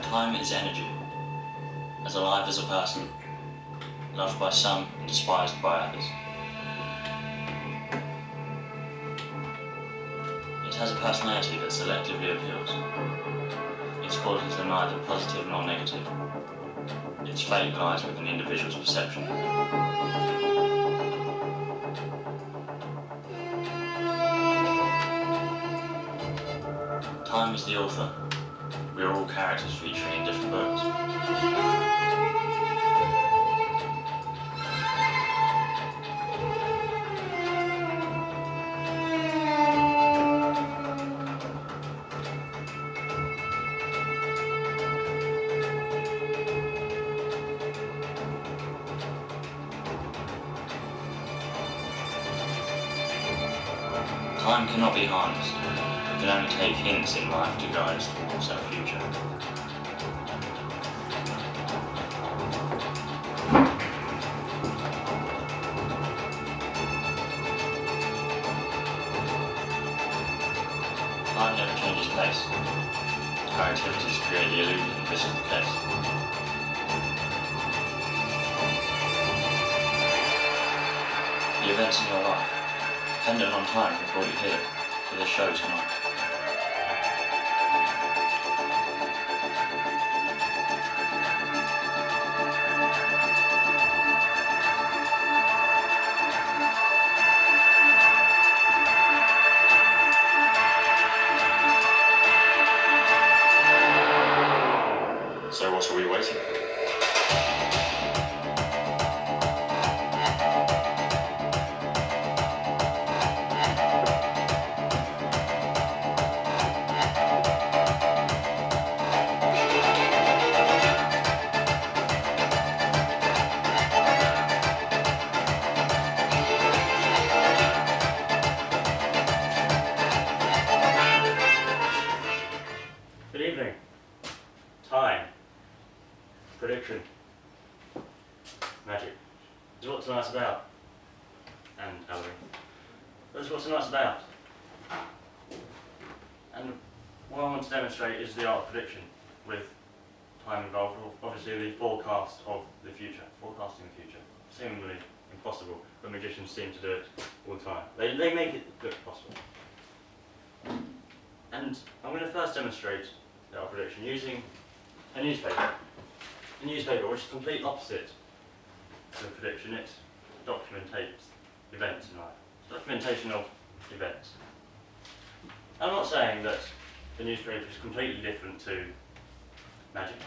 Time is energy. As alive as a person, loved by some and despised by others. It has a personality that selectively appeals. Its qualities are neither positive nor negative. Its fate lies with an individual's perception. Time is the author. We are all characters featuring in different books. Time cannot be harnessed. It can only take hints in life to guide us towards our future. Time never changes pace. Our activities create the illusion that this is the case. The events in your life, dependent on time, have brought you here, to this show tonight. So what are we waiting for? Good evening. Time. Prediction. Magic. This is what tonight's about. And Halloween. This is what tonight's about. And what I want to demonstrate is the art of prediction with time involved. Obviously the forecast of the future. Forecasting the future. Seemingly impossible, but magicians seem to do it all the time. They make it look possible. And I'm going to first demonstrate the art of prediction using a newspaper. A newspaper which is the complete opposite to a prediction. It documentates events in life. It's documentation of events. I'm not saying that the newspaper is completely different to magic.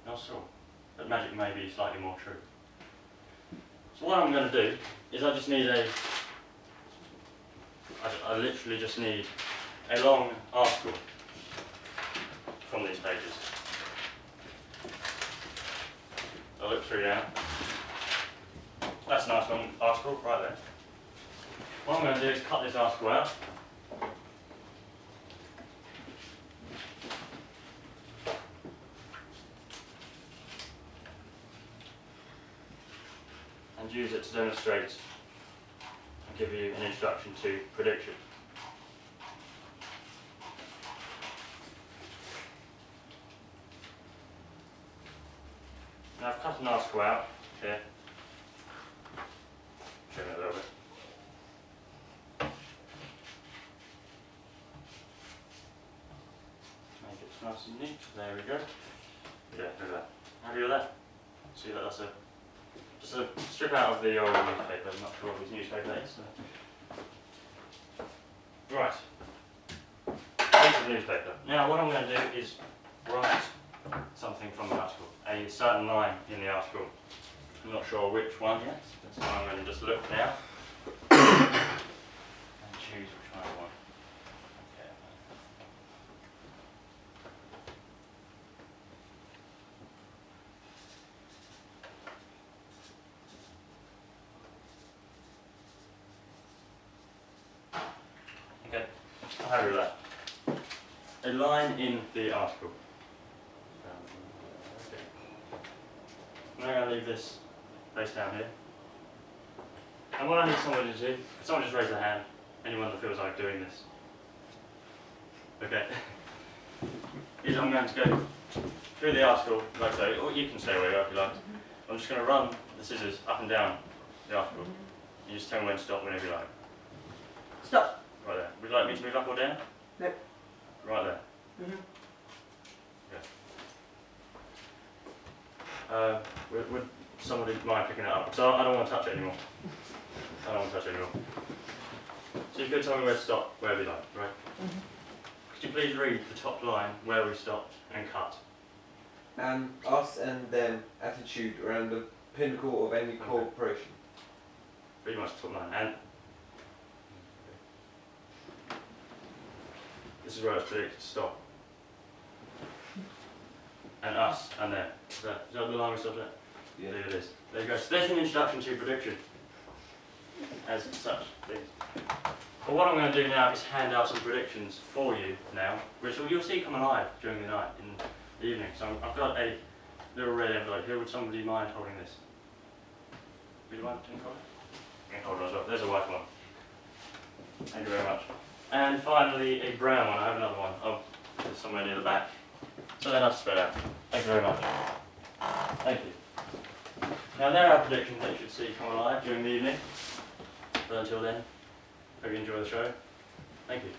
Not at all. But magic may be slightly more true. So what I'm going to do is I literally just need a long article from these pages. I'll look through now. That's a nice long article right there. What I'm going to do is cut this article out. And use it to demonstrate and give you an introduction to prediction. Now I've cut an article out here. Trim it a little bit. Make it nice and neat. There we go. Yeah, look at that. Happy with that? See that that's just a strip out of the old newspaper. I'm not sure what this newspaper is. So. Right. Piece of newspaper. Now what I'm going to do is write something from the article, a certain line in the article. I'm not sure which one yet, so I'm going to just look now and choose which one I want. Okay, I'll have with that. A line in the article. I'm going to leave this face down here. And what I need someone to do, someone just raise their hand, anyone that feels like doing this. Okay. Is I'm going to go through the article, like I say, or you can stay where you are if you like. I'm just going to run the scissors up and down the article. You just tell me when to stop whenever you like. Stop. Right there. Would you like me to move up or down? No. Right there. Would somebody mind picking it up? So I don't want to touch it anymore. I don't want to touch it anymore. So you could tell me where to stop, wherever you like, right? Could you please read the top line, where we stopped, and cut? Us and them attitude around the pinnacle of any cooperation. Pretty much the top line. And this is where it's predicted to stop. And us and them. Is that the line we stopped at? Yeah. There it is. There you go. So there's an introduction to prediction. As such things. But what I'm going to do now is hand out some predictions for you now, which you'll see come alive during the night, in the evening. So I've got a little red envelope here. Would somebody mind holding this? Would you mind taking hold? You can hold it as well. There's a white one. Thank you very much. And finally, a brown one. I have another one. Oh, it's somewhere near the back. So then I'll spread out. Thank you very much. Thank you. Now there are predictions that you should see come alive during the evening. But until then, hope you enjoy the show. Thank you.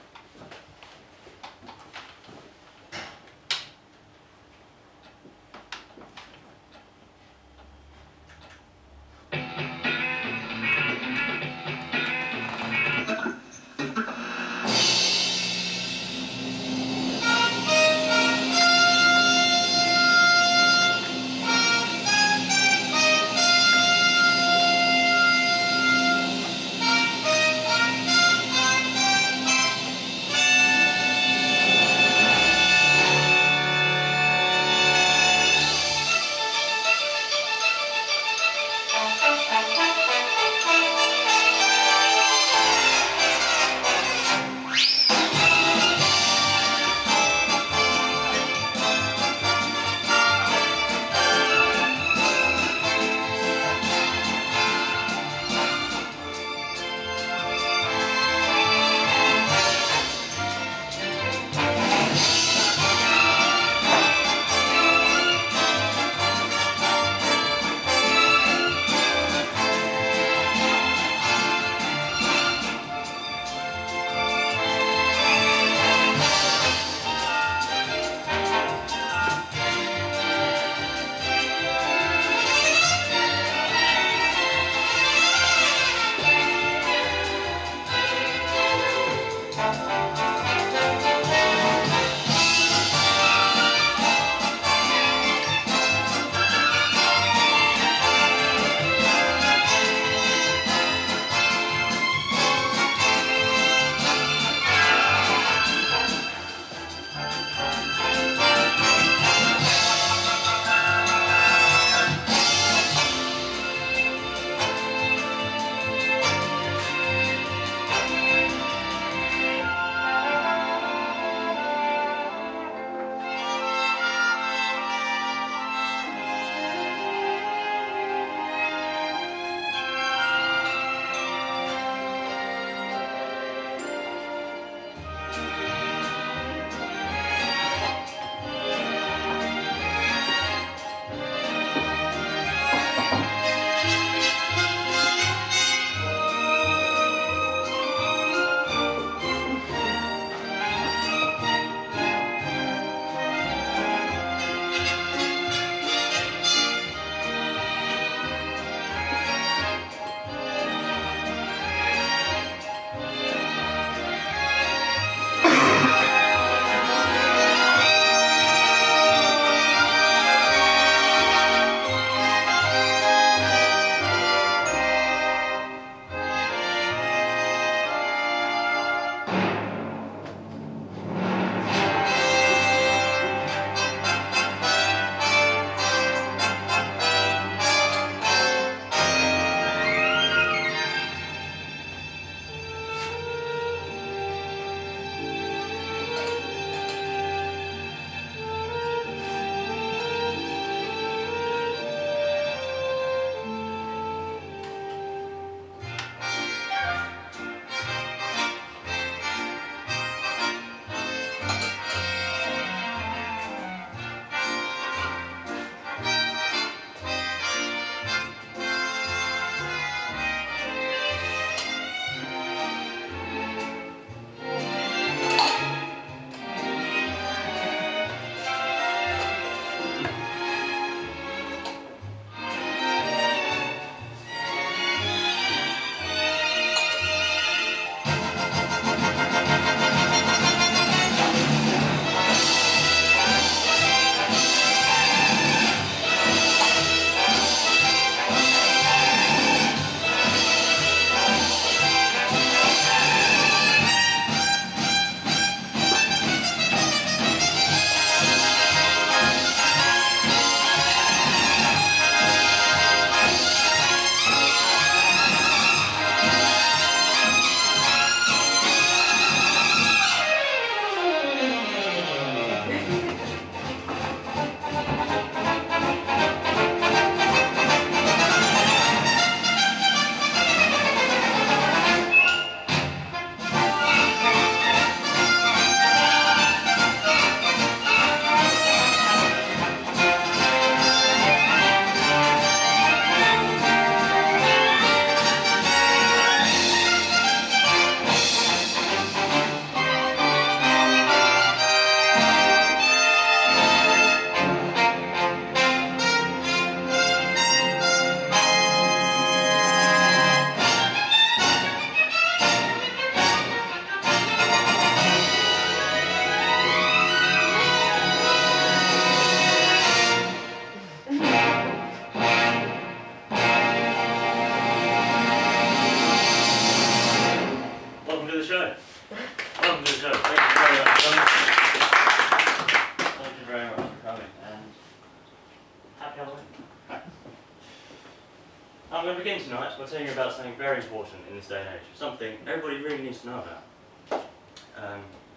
tonight, we're telling you about something very important in this day and age. Something everybody really needs to know about.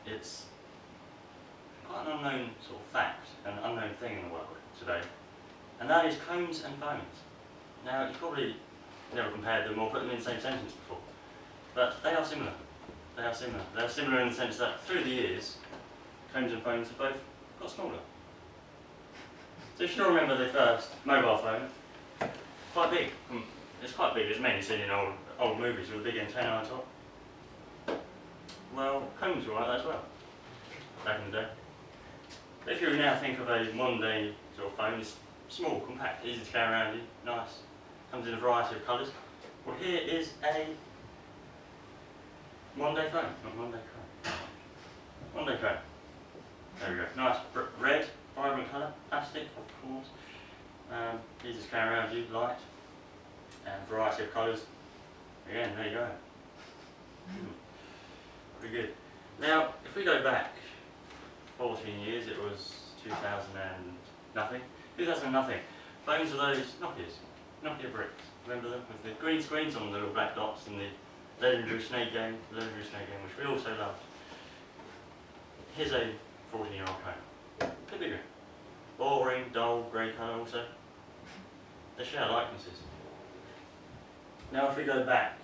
It's quite an unknown sort of fact, an unknown thing in the world today, and that is combs and phones. Now, you've probably never compared them or put them in the same sentence before, but they are similar. They are similar. They are similar in the sense that through the years, combs and phones have both got smaller. So you should all remember the first mobile phone, quite big. It's quite big, it's mainly seen in old movies with a big antenna on top. Well, combs were like that as well, back in the day. But if you now think of a modern day sort of phone, it's small, compact, easy to carry around you, nice, comes in a variety of colours. Well, here is a modern day phone, not modern day phone. Modern day phone. There we go. Nice red, vibrant colour, plastic, of course. Easy to carry around you, light, and variety of colours. Again, there you go. Pretty good. Now, if we go back 14 years, it was 2000 and nothing. 2000 and nothing. Phones are those Nokia bricks. Remember them? With the green screens on the little black dots and the legendary snake game, which we also loved. Here's a 14-year-old phone. A bit bigger. Boring, dull, grey colour also. They share likenesses. Now if we go back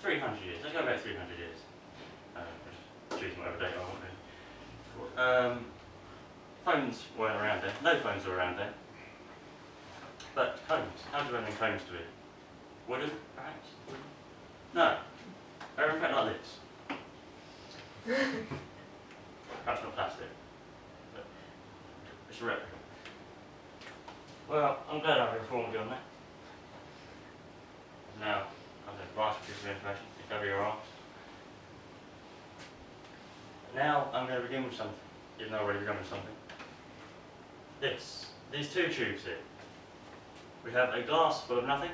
300 years, let's go back 300 years. Just choosing whatever date I want to. Phones weren't around then, no phones were around then. But combs, how do you imagine combs to be? Wooden, perhaps? No, they're in fact like this. Perhaps not plastic, but it's a replica. Well, I'm glad I've informed you on that. Now, I'm going to write a piece of information, if ever you're asked. Now, I'm going to begin with something, even though I've already begun with something. These two tubes here. We have a glass full of nothing,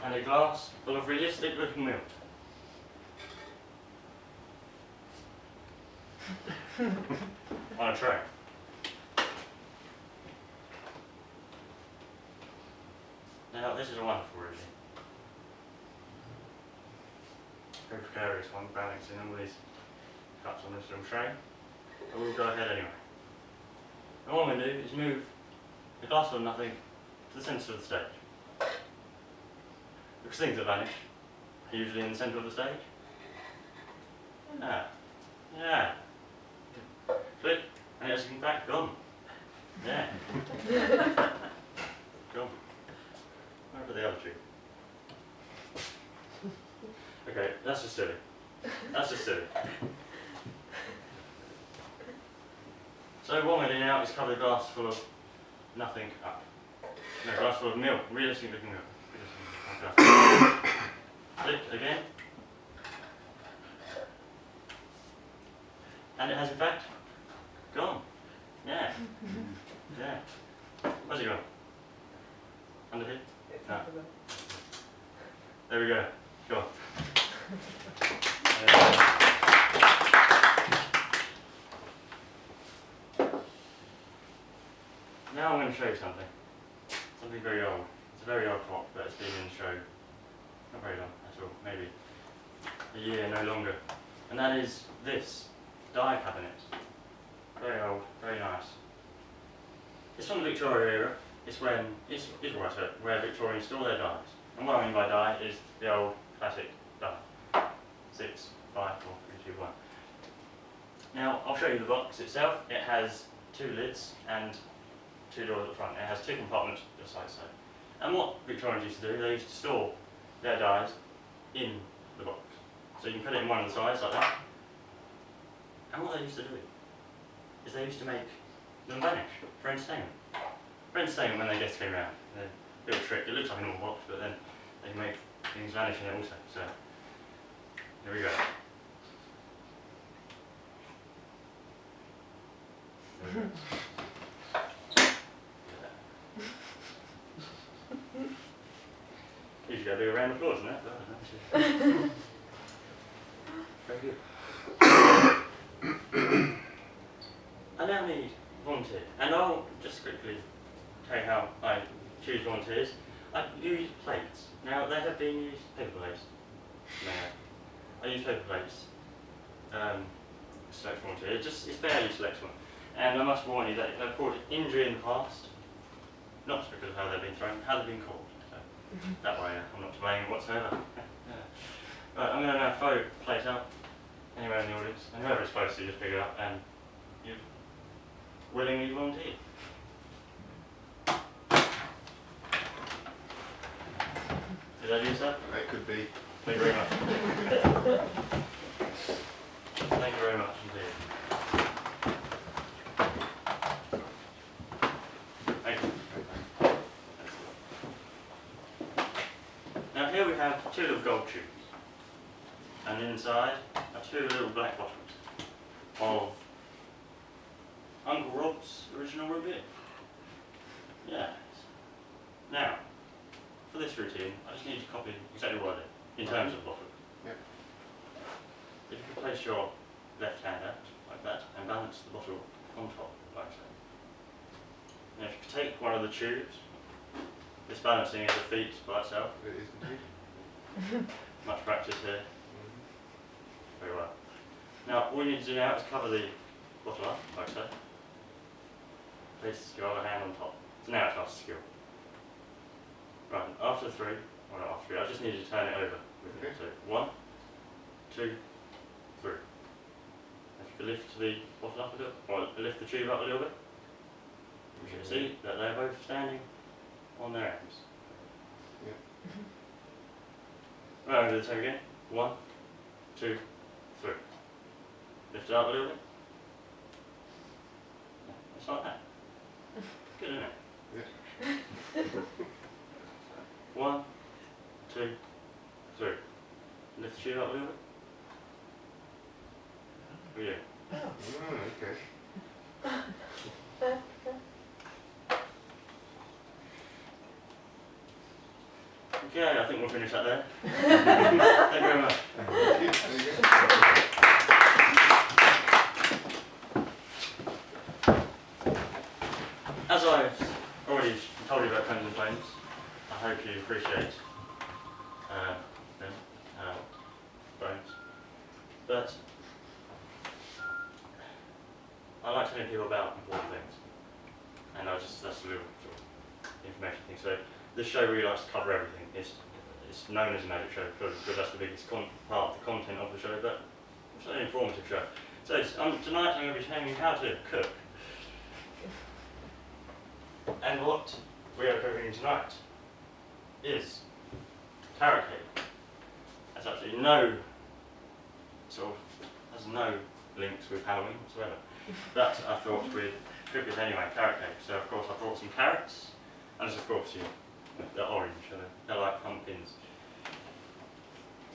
and a glass full of realistic looking milk. On a tray. Now this is a wonderful routine. Very precarious one, balancing all these cups on this little tray. But we'll go ahead anyway. And what I'm going to do is move the glass full of nothing to the centre of the stage. Because things that vanish are usually in the centre of the stage. Yeah. Click, and it's in fact gone. Yeah. Gone. Where are the other two? Okay, that's just silly. That's just silly. So what I'm going to do now is cover the glass full of nothing up. No, glass full of milk, realistic looking milk. Click again. And it has in fact gone. Yeah. Yeah. Where's it gone? Under here? No. There we go. Go on. Now I'm going to show you something. Something very old. It's a very old clock, but it's been in the show not very long at all, maybe a year, no longer. And that is this die cabinet. Very old, very nice. It's from the Victoria era. It's where Victorians store their dies. And what I mean by die is the old classic die. 6, 5, 4, 3, 2, 1. Now I'll show you the box itself. It has 2 lids and 2 doors at the front. It has 2 compartments just like so. And what Victorians used to do, they used to store their dies in the box. So you can put it in one of the sides like that. And what they used to do is they used to make them vanish for entertainment. For entertainment when their guests came around. A little trick, it looks like a normal box, but then they can make things vanish in it also. So, here we go. You should go do a round of applause on that. Very good. I now need volunteer, and I'll just quickly tell you how I choose volunteers. I use plates. Now, there have been used paper plates. No, I use paper plates. Select volunteers. It's barely select one. And I must warn you that I've reported injury in the past, not because of how they've been thrown, how they've been caught. So that way, I'm not to blame whatsoever. Right, I'm going to now throw the plate out anywhere in the audience, and whoever is supposed to just pick it up, and you've willingly volunteered. Is that you, sir? It could be. Thank you very much. Thank you very much indeed. Thank you. Now here we have two little gold tubes, and inside are two little black bottles of Uncle Rob's original root beer. Yes. Now, for this routine, I just need to copy exactly what I did in terms of bottle. Yep. If you could place your left hand out like that and balance the bottle on top like so. Now if you could take one of the tubes, this balancing is a feat by itself. It is indeed. Much practice here. Very well. Now all you need to do now is cover the bottle up like so. Place your other hand on top. So now it's after skill. Right, after three, well not after three, I just need you to turn it over with me. Okay. So 1, 2, 3. If you could lift the bottle up a little, or lift the tube up a little bit, you can see that they're both standing on their ends. Right, I'll do the same again. 1, 2, 3. Lift it up a little bit. It's like that. Good, isn't it? Yeah. 1, 2, 3. Lift the tube up a little bit. Oh yeah. Okay. Okay, I think we'll finish that there. Thank you very much. Thank you. There you go. As I've already told you about Friends and Flames, I hope you appreciate them, Bones. But I like telling people about important things, and that's a little sort of information thing. So this show really likes to cover everything. It's known as a magic show because that's the biggest part of the content of the show, but it's an informative show. So tonight I'm going to be telling you how to cook. And what we are cooking tonight is carrot cake. Has absolutely no has no links with Halloween whatsoever. But I thought we'd cook it anyway, carrot cake. So of course I brought some carrots, and of course they're orange, they're like pumpkins.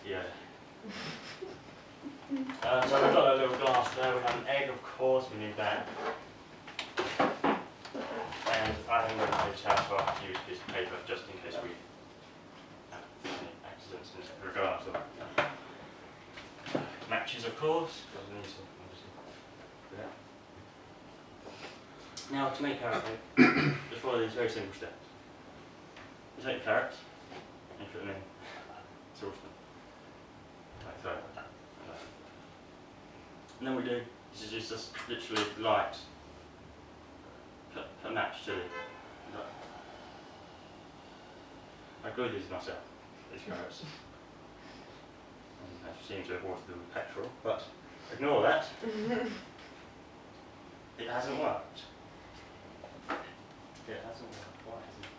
Yeah. So we've got a little glass there, we have an egg of course, we need that. And I think we're going to have to use a piece of paper just in case we have any accidents in regards to matches, of course. Now to make carrot cake, just follow these very simple steps. You take the carrots and you put them in a saucepan, like so. And then we do, this is just literally light. Put match chili. I grew these myself, these carrots. And I seem to have watered them with petrol, but ignore that. It hasn't worked. It hasn't worked. Why hasn't it?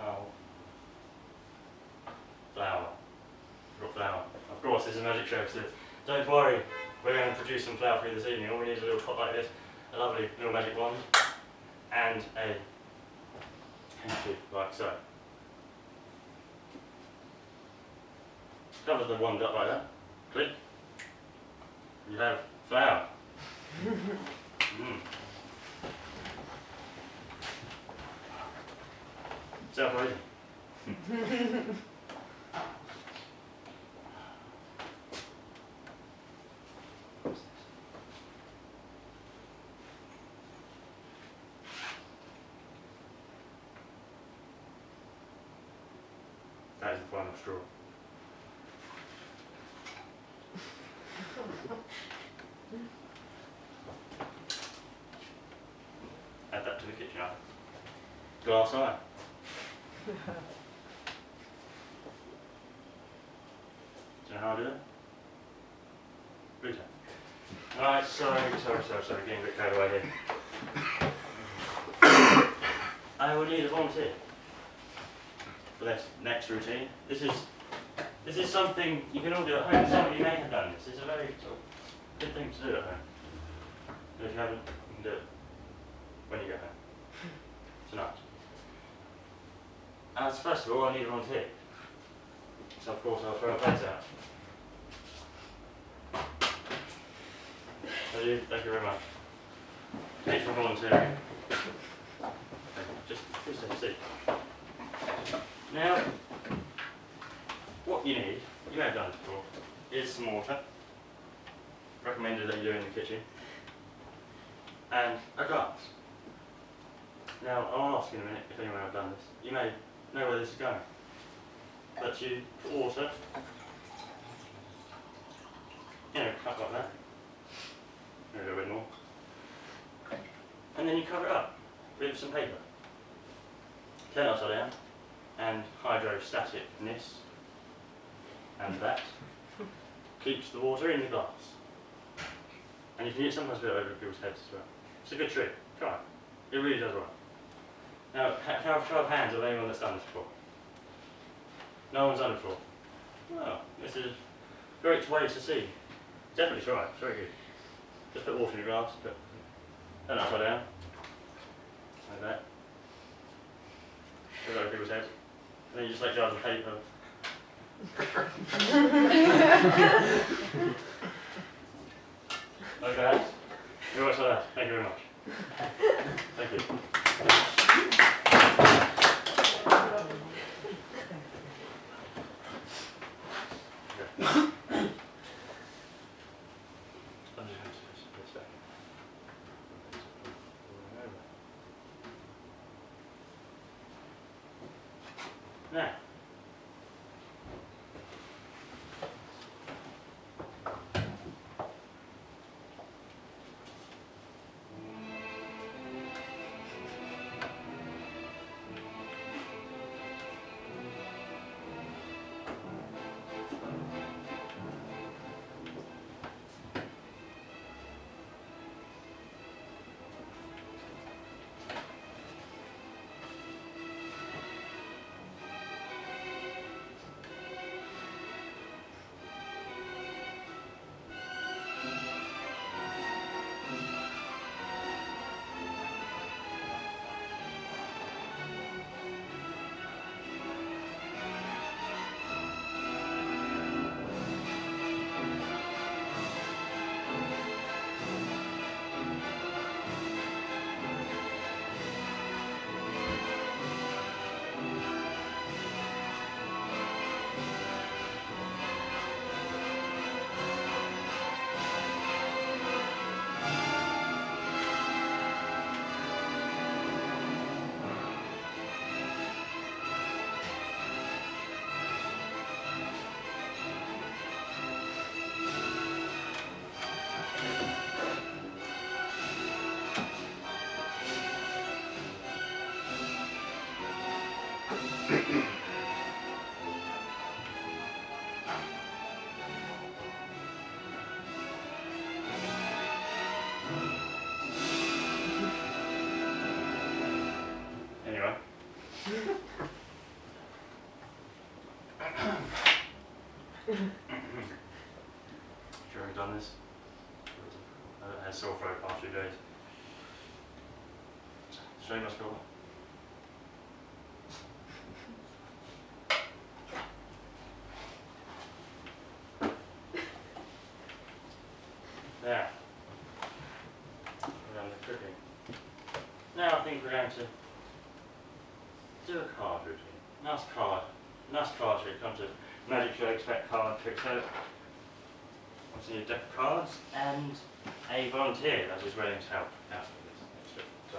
Oh. Flour. We've got flour. Of course, this is a magic show, so don't worry. We're going to produce some flour for you this evening. All we need is a little pot like this, a lovely little magic wand, and a handkerchief like so. Cover the wand up like that. Click. You have flour. Self-raising. That is the final straw. Add that to the kitchen eye. Glass eye. Do you know how I do it? Blue tape. Alright, sorry, getting a bit carried away here. I will need a volunteer for this next routine. This is something you can all do at home. Some of you may have done this. It's a very sort of good thing to do at home. And if you haven't, you can do it when you get home. Tonight. As first of all, I need a volunteer. So of course I'll throw a plate out. Thank you very much. Thanks for volunteering. Just please take a seat. Now, what you need, you may have done it before, is some water. Recommended that you do in the kitchen. And a glass. Now, I'll ask in a minute if anyone has done this. You may know where this is going. But you put water, cup like that. Maybe a little bit more. And then you cover it up with some paper. Turn it upside down, and hydrostaticness, and that keeps the water in the glass. And you can sometimes put it over people's heads as well. It's a good trick. Try it. It really does work. Now, can I have 12 hands of anyone that's done this before? No one's done it before. Well, this is a great way to see. Definitely try it. It's very good. Just put water in your glass, turn it upside down, like that. Put it over people's heads. And then you just like jars of paper. Like that. You watch like that. Thank you very much. Thank you. Now, anyway. Sure I've done this. I had sore throat after 2 days. Show must go on. Now, we're on the cooking. Now I think we're going to do a card routine. Nice card trick. Come to Magic Show Expect card trick. So, obviously a deck of cards and a volunteer that is willing to help out with this. So.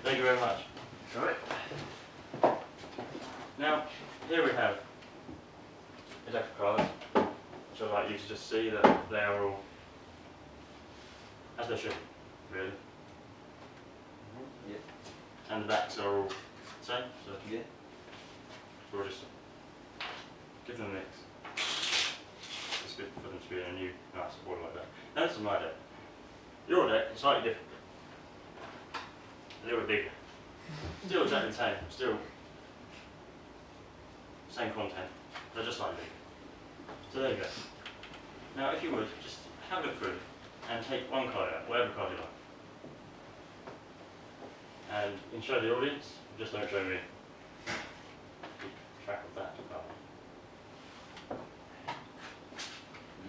Thank you very much. Right. Now, here we have a deck of cards, which I'd like you to just see that they are all as they should, really. Yeah. And the backs are all the same, so Yeah. we'll just give them a mix. It's good for them to be in a new, nice order like that. Now this is my deck. Your deck is slightly different. A little bit bigger. Still exactly the same, still same content, but just slightly bigger. So there you go. Now if you would, just have a look through and take one card out, whatever card you like. And you can show the audience, just don't show me. Keep track of that card.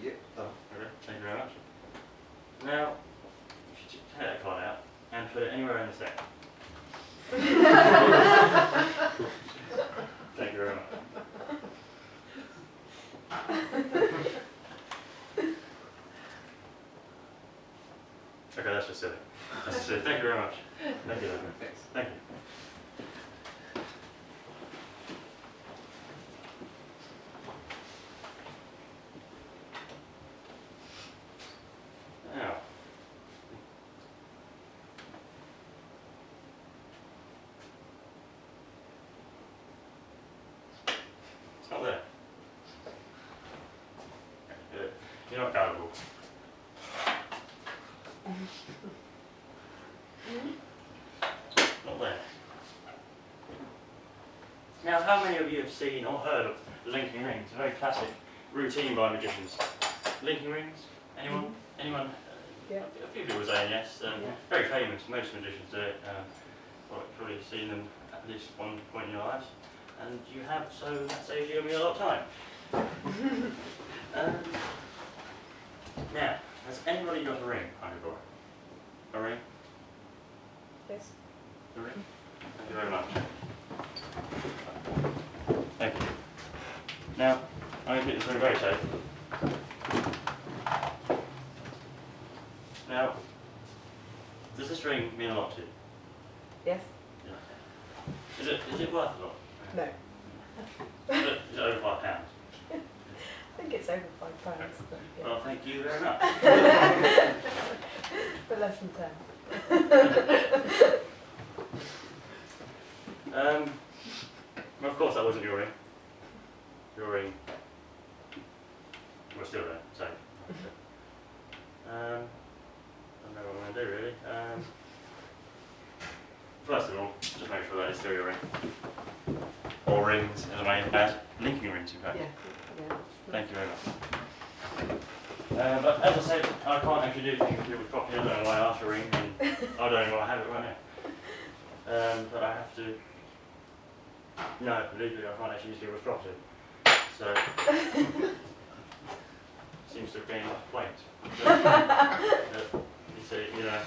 Yep. Done. Okay, thank you very much. Now, if you take that card out and put it anywhere in the deck. Thank you very much. Okay, that's just silly. That's just silly. Thank you very much. Thank you. Thanks. Thank you. Now, it's not there. You're not gullible. Not there. Now, how many of you have seen or heard of linking rings? A very classic routine by magicians. Linking rings? Anyone? Anyone? Yeah. A few people saying yes. Yeah. Very famous. Most magicians do it. Well, you've probably seen them at least one point in your lives, and you have, so that saves you and me a lot of time. Now, has anybody got a ring, Hungerboy? A ring? Yes. A ring? Thank you very much. Thank you. Now, I'm going to put this ring very safe. Now, does this ring mean a lot to you? Yes. Yeah. Is it worth a lot? No. Is it over £5? I think it's over £5. But, yeah. Well, thank you very much. But less than 10. Well, of course that wasn't your ring. Your ring was still there, so. I don't know what I'm going to do really. First of all, just make sure that it's still your ring. Or rings, as I may add, linking rings in fact. Yeah. Yeah. Thank you very much. But as I said, I can't actually do things with properly. I don't know why I asked for a ring, and I don't know why I have it right now. But I have to. No, legally I can't actually use the word property. So seems to have been a point. You see, you know.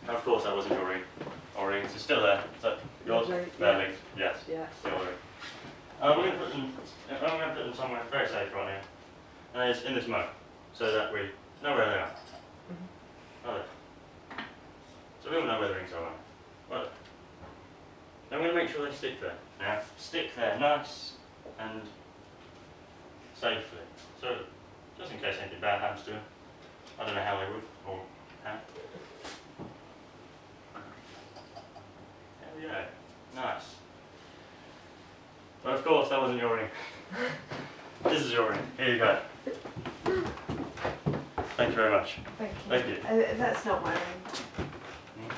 Of course that wasn't your ring or rings. It's still there. So yours? Lovely, They're yeah. linked. Yes. Yeah. Still there. I'm going to put them somewhere very safe right now. And it's in this mug, so that we know where they are. Are they? So we all know where the rings are. Well, I'm going to make sure they stick there. Now, stick there nice and safely. So, just in case anything bad happens to them. I don't know how they would, or how. There we go. Nice. But of course, that wasn't your ring. This is your ring. Here you go. Thank you very much. Thank you. Thank you. That's not my ring. Hmm?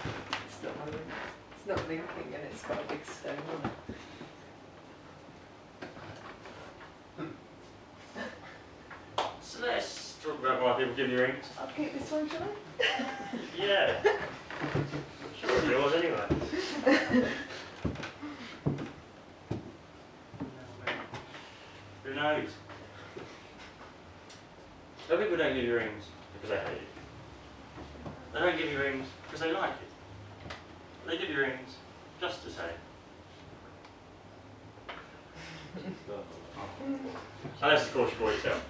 It's not my ring. It's not linking and it's got a big stone on it. So let's talk about why people give you rings. I'll keep this one, shall I? Yeah. Sure, it's yours anyway. Who knows? Some people don't give you rings because they hate you. They don't give you rings because they like you. They give you rings just to say. Unless of course you bought yourself.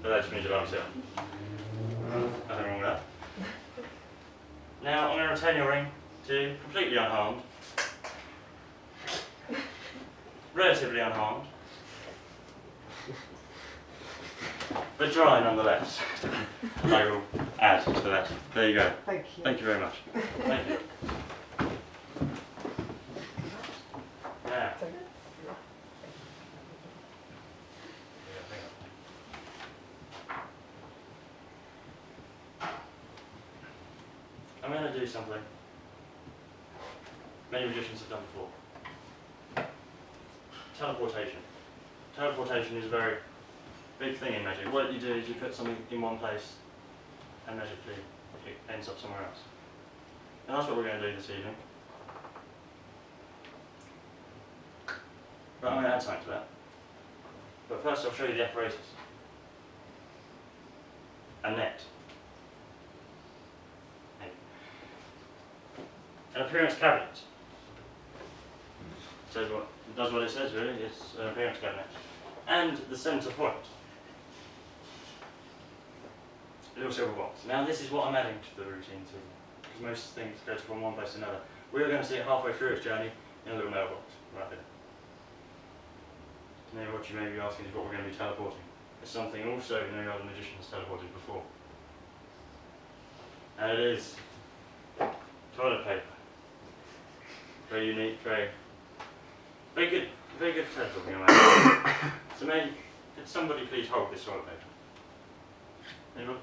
But that just means you love yourself. Nothing wrong with that. Now I'm going to return your ring to completely unharmed, relatively unharmed, but dry nonetheless. I will add to that. There you go. Thank you. Thank you very much. Thank you. Now, I'm going to do something many magicians have done before. Teleportation. Teleportation is a very big thing in magic. What you do is you put something in one place and magically it ends up somewhere else. And that's what we're going to do this evening. But I'm going to add something to that. But first I'll show you the apparatus. A net. An appearance cabinet. Says what, it does what it says really, it's an appearance cabinet. And the centre point. A little silver box. Now this is what I'm adding to the routine too, because most things go from one place to another. We're going to see it halfway through its journey in a little mailbox, right there. Now what you may be asking is what we're going to be teleporting. It's something also no other magician has teleported before. And it is toilet paper. Very unique, very good for teleporting around. So could somebody please hold this toilet paper? Anybody?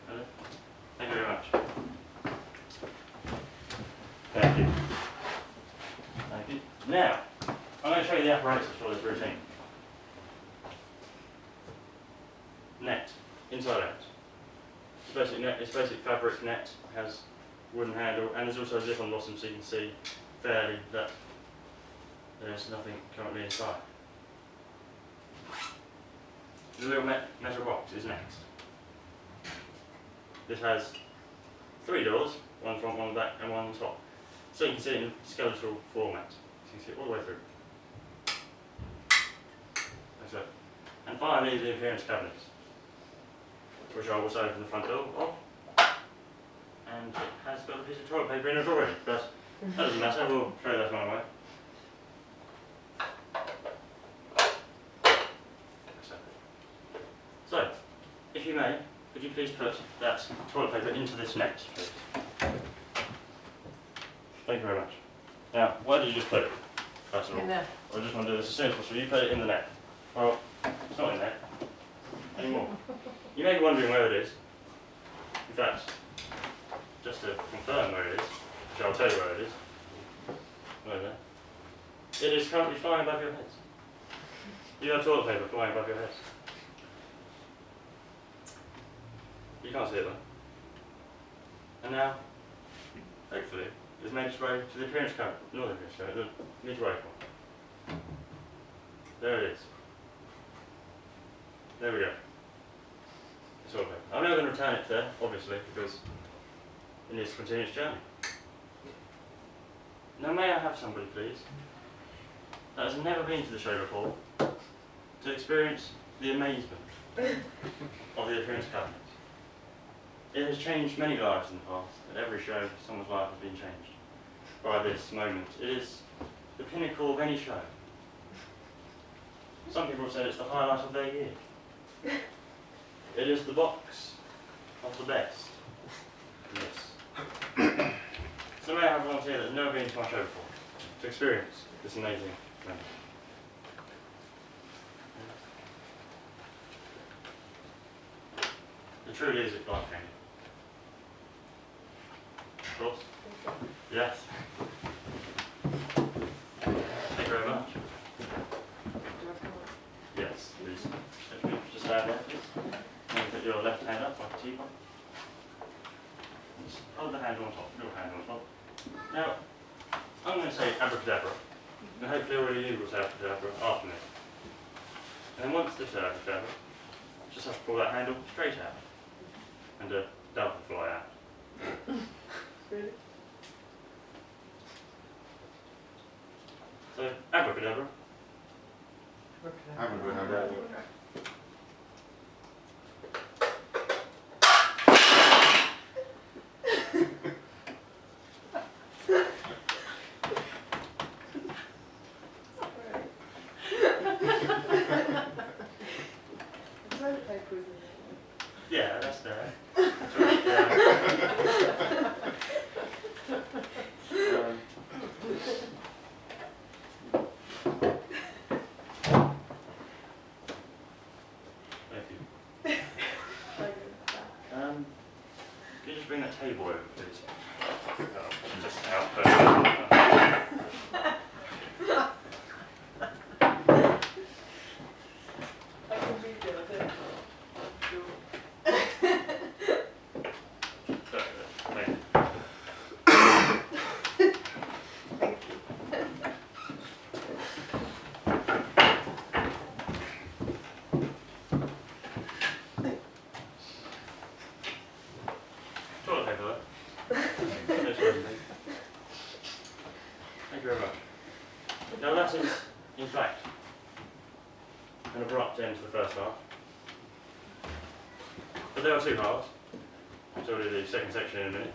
Hello? Thank you very much. Thank you. Thank you. Now, I'm going to show you the apparatus for this routine. Net, inside out. It's basic net, it's basic fabric net, has wooden handle, and there's also a zip on the bottom so you can see fairly that there's nothing currently inside. The little metal box is next. This has 3 doors, one front, one back, and one on top. So you can see it in skeletal format. So you can see it all the way through. Like so. And finally, the appearance cabinet, which I will also open the front door of. And it has got a piece of toilet paper in it already, but that doesn't matter, we'll throw that one away. So, if you may, could you please put that toilet paper into this net, please? Thank you very much. Now, where did you just put it, first of all? In there. I just want to do this as soon as possible. You put it in the net. Well, it's not in there anymore. You may be wondering where it is. In fact, just to confirm where it is, which I'll tell you where it is. Right there. It is currently flying above your heads. You have toilet paper flying above your heads. You can't see it though. And now, hopefully, it's made its way to the appearance cabinet, not the appearance cabinet, the midway one. There it is. There we go. It's all okay. I'm now going to return it there, obviously, because it needs to continue its journey. Now may I have somebody, please, that has never been to the show before, to experience the amazement of the appearance cabinet. It has changed many lives in the past. At every show, someone's life has been changed by this moment. It is the pinnacle of any show. Some people have said it's the highlight of their year. It is the box of the best. Yes. So may I have a volunteer that's never been to my show before to experience this amazing moment? It truly is life-changing. Of course. Yes. Thank you very much. Yes, please. If you just stand there, please. And put your left hand up like a teapot. Just hold the handle on top, your handle on top. Now, I'm going to say abracadabra, and hopefully already you will say abracadabra after me. And then once this abracadabra, just have to pull that handle straight out, and a dove will fly out. Really? So, abracadabra. Abracadabra. Can you just bring that table over, please? Just out. I can read the other. Thank you. Toilet paper there. Thank you very much. Now that is, in fact, an abrupt end to the first half. But there are two halves, so we'll do the second section in a minute.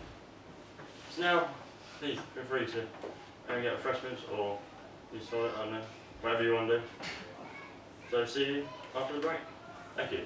So now, please feel free to go and get refreshments or use the toilet, I don't know, whatever you want to do. So see you after the break. Thank you.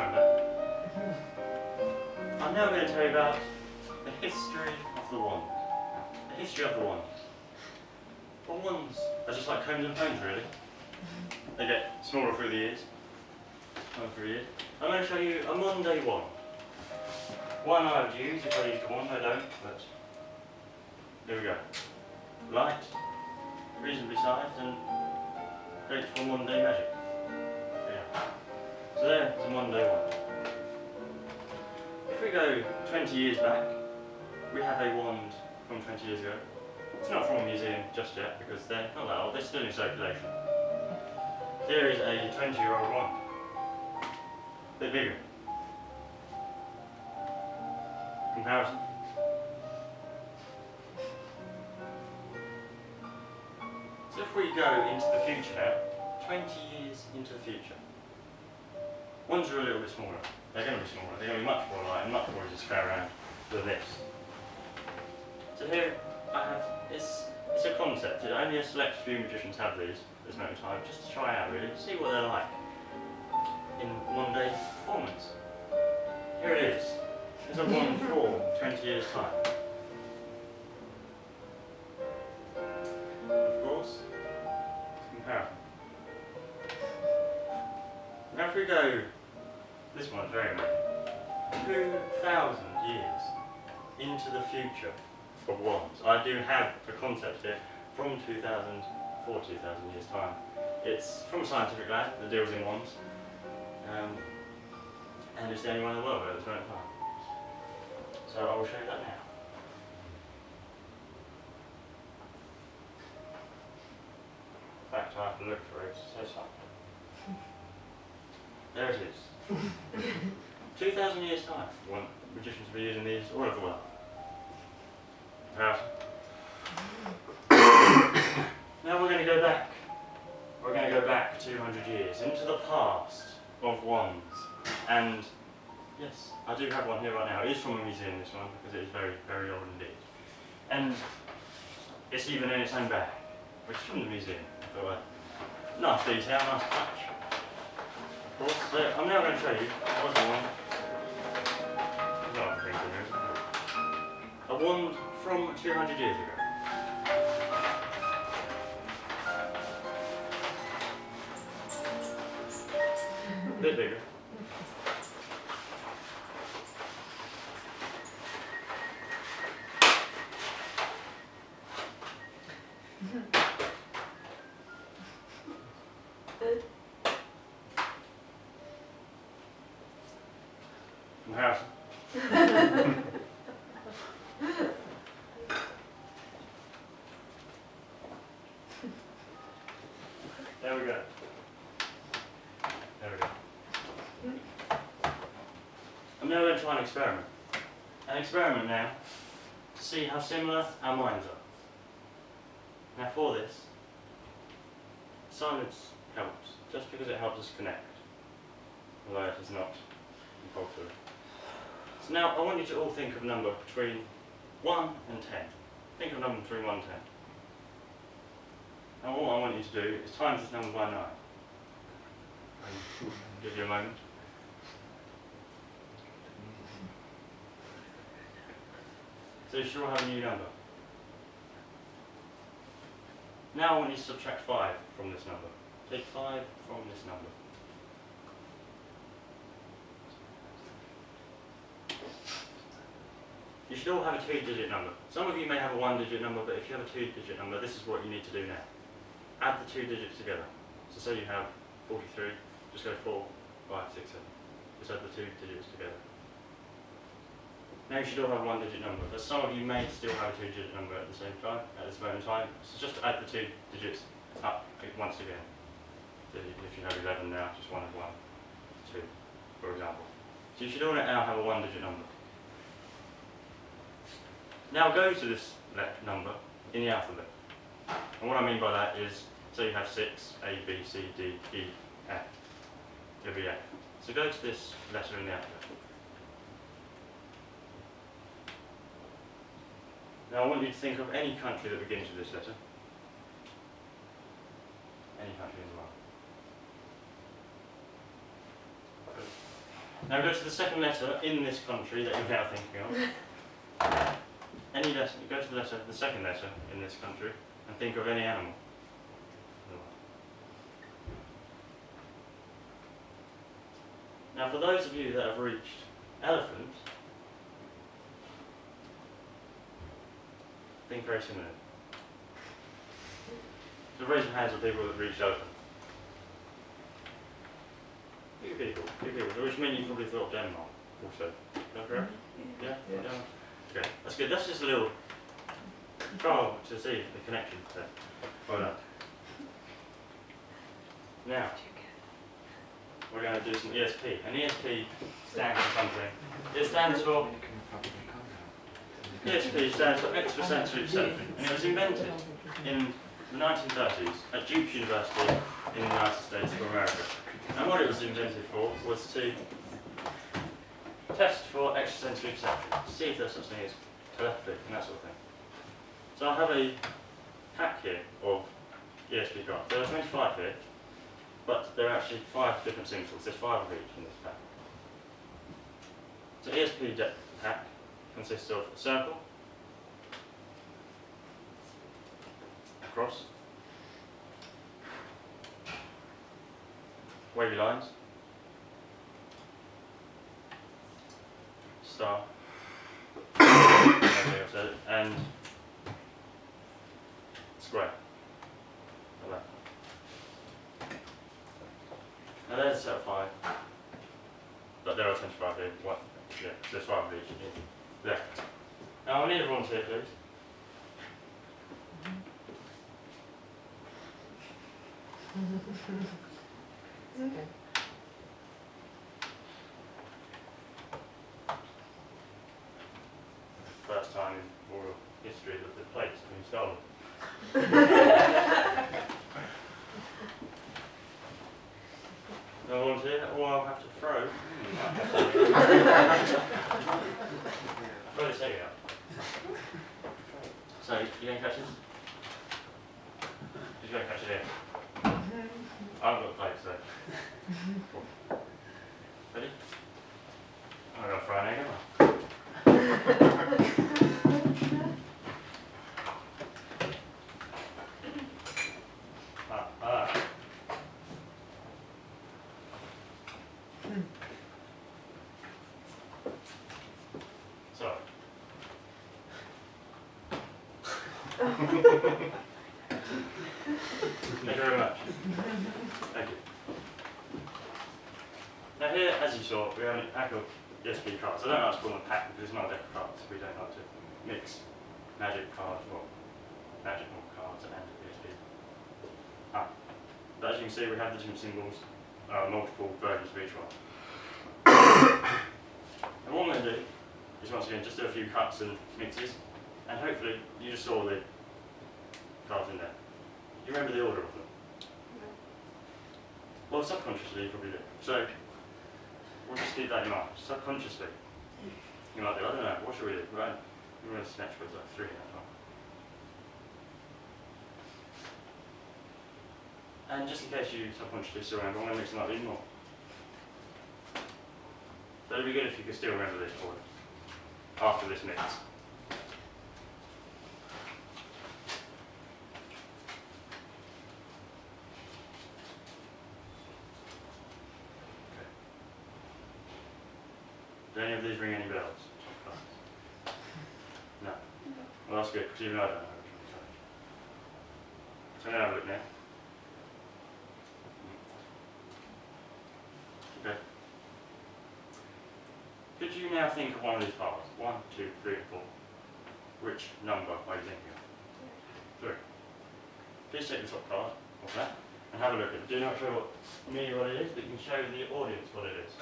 remember. I'm now going to tell you about the history of the wand. The history of the wand. Well, wands are just like combs and phones, really. They get smaller through the years. Smaller through the years. I'm going to show you a modern day wand. One I would use if I used a wand, I don't, but there we go. Light, reasonably sized, and great for modern day magic. Yeah. So there's a modern day wand. If we go 20 years back, we have a wand from 20 years ago. It's not from a museum just yet because they're not that old, they're still in circulation. Here is a 20-year-old wand. A bit bigger. Comparison. So if we go into the future now, 20 years into the future, wands are a little bit smaller. They're going to be smaller. They're going to be much more light and much more easy to carry around than this. So here I have, it's a concept. Only a select few magicians have these at this moment in time, just to try out really, see what they're like in one day performance. Here it is. There's a wand for 20 years time. Of course, comparison. Now if we go, this one's very amazing, 2,000 years into the future of wands. I do have a concept here from 2,000 for 2,000 years time. It's from a scientific lab that deals in wands, and it's the only one in the world at this moment in time. So I will show you that now. In fact, I have to look for it to say something. There it is. 2,000 years time, want magicians to be using these all over the world. Right. Now we're going to go back. We're going to go back 200 years into the past of wands. And yes, I do have one here right now. It is from a museum, this one, because it is very, very old indeed. And it's even in its own bag, which is from the museum. So, nice detail, nice touch. Of course. So I'm now going to show you what's the one. No, I think it is. A wand from 200 years ago. A bit bigger. Comparison. There we go. There we go. I'm now going to try an experiment. An experiment now to see how similar our minds are. Now for this, silence helps, just because it helps us connect, although it is not compulsory. So now I want you to all think of a number between 1 and 10. Think of a number between 1 and 10. Now what I want you to do is times this number by 9. I'll give you a moment. So you should all have a new number. Now I want you to subtract 5 from this number. Take 5 from this number. You should all have a 2-digit number. Some of you may have a 1-digit number, but if you have a 2-digit number, this is what you need to do now. Add the 2 digits together. So say you have 43, just go 4, 5, 6, 7. Just add the 2 digits together. Now you should all have a 1-digit number, but some of you may still have a 2-digit number at the same time, at this moment in time. So just add the 2 digits up once again. So if you have 11 now, just 1 and 1, 2, for example. So you should all now have a 1-digit number. Now go to this number in the alphabet. And what I mean by that is, say you have 6, A, B, C, D, E, F. It'll be F. So go to this letter in the alphabet. Now I want you to think of any country that begins with this letter. Any country in the world. Now go to the second letter in this country that you're now thinking of. Any letter, go to the second letter in this country, and think of any animal. Now for those of you that have reached elephant, think very similarly. So raise your hands for people that have reached elephant. Few people, which means you probably thought of Denmark also. Is that correct? Yeah? Yeah. Okay, that's good. That's just a little trial to see the connection there. Well done. Now, we're going to do some ESP. And ESP stands for something. It stands for, ESP stands for extrasensory perception. And it was invented in the 1930s at Duke University in the United States of America. And what it was invented for was to test for extrasensory perception, to see if there's such thing as telepathy and that sort of thing. So I have a pack here of ESP cards. There are 25 here, but there are actually 5 different symbols. There's 5 of each in this pack. So ESP pack consists of a circle, a cross, wavy lines, star, and square. Like that. Now there's a set of 5, but there are 25 here. What? Yeah, so there's 5 of each. There. Now I need a volunteer, please. Okay. First time in oral history that the plates have been stolen. No volunteer? Or I'll have to throw. Throw this egg out. So, you going to catch this? Who's going to catch it here? I haven't got the plate, so. Cool. Ready? I'm going to throw an egg, am I? So. Thank you very much. Thank you. Now here, as you saw, we have a pack of ESP cards. I don't like to call them a pack because it's not a deck of cards. We don't like to mix magic cards or magical cards and ESP. But as you can see, we have the different symbols, multiple versions of each one. And what I'm going to do is once again just do a few cuts and mixes, and hopefully you just saw the cards in there. You remember the order of them? Well, subconsciously you probably do. So, we'll just keep that in mind. Subconsciously. You're like, I don't know, what should we do? Right? We're going to snatch with like 3 at a time. And just in case you subconsciously still remember, I'm going to mix them up even more. So it'd be good if you could still remember this order after this mix. Do any of these ring any bells? No. Well, that's good, because even I don't know which one to So I'm going to have a look now. Okay. Could you now think of one of these parts? 1, 2, 3, and 4. Which number are you thinking of? 3. Please take the top card off that and have a look at it. Do not show me what it is, but you can show the audience what it is.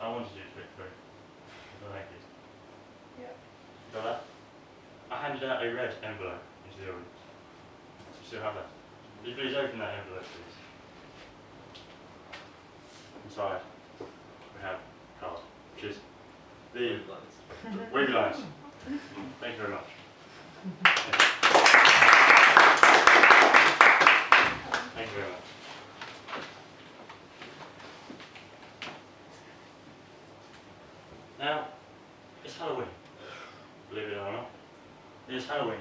I wanted you to pick 3. So thank you. Yep. Got that? I handed out a red envelope into the audience. You still have that? Would you please open that envelope, please? Inside, we have cards, which is the wavy lines. Thank you very much. Thank you very much. Now, it's Halloween, believe it or not. It is Halloween.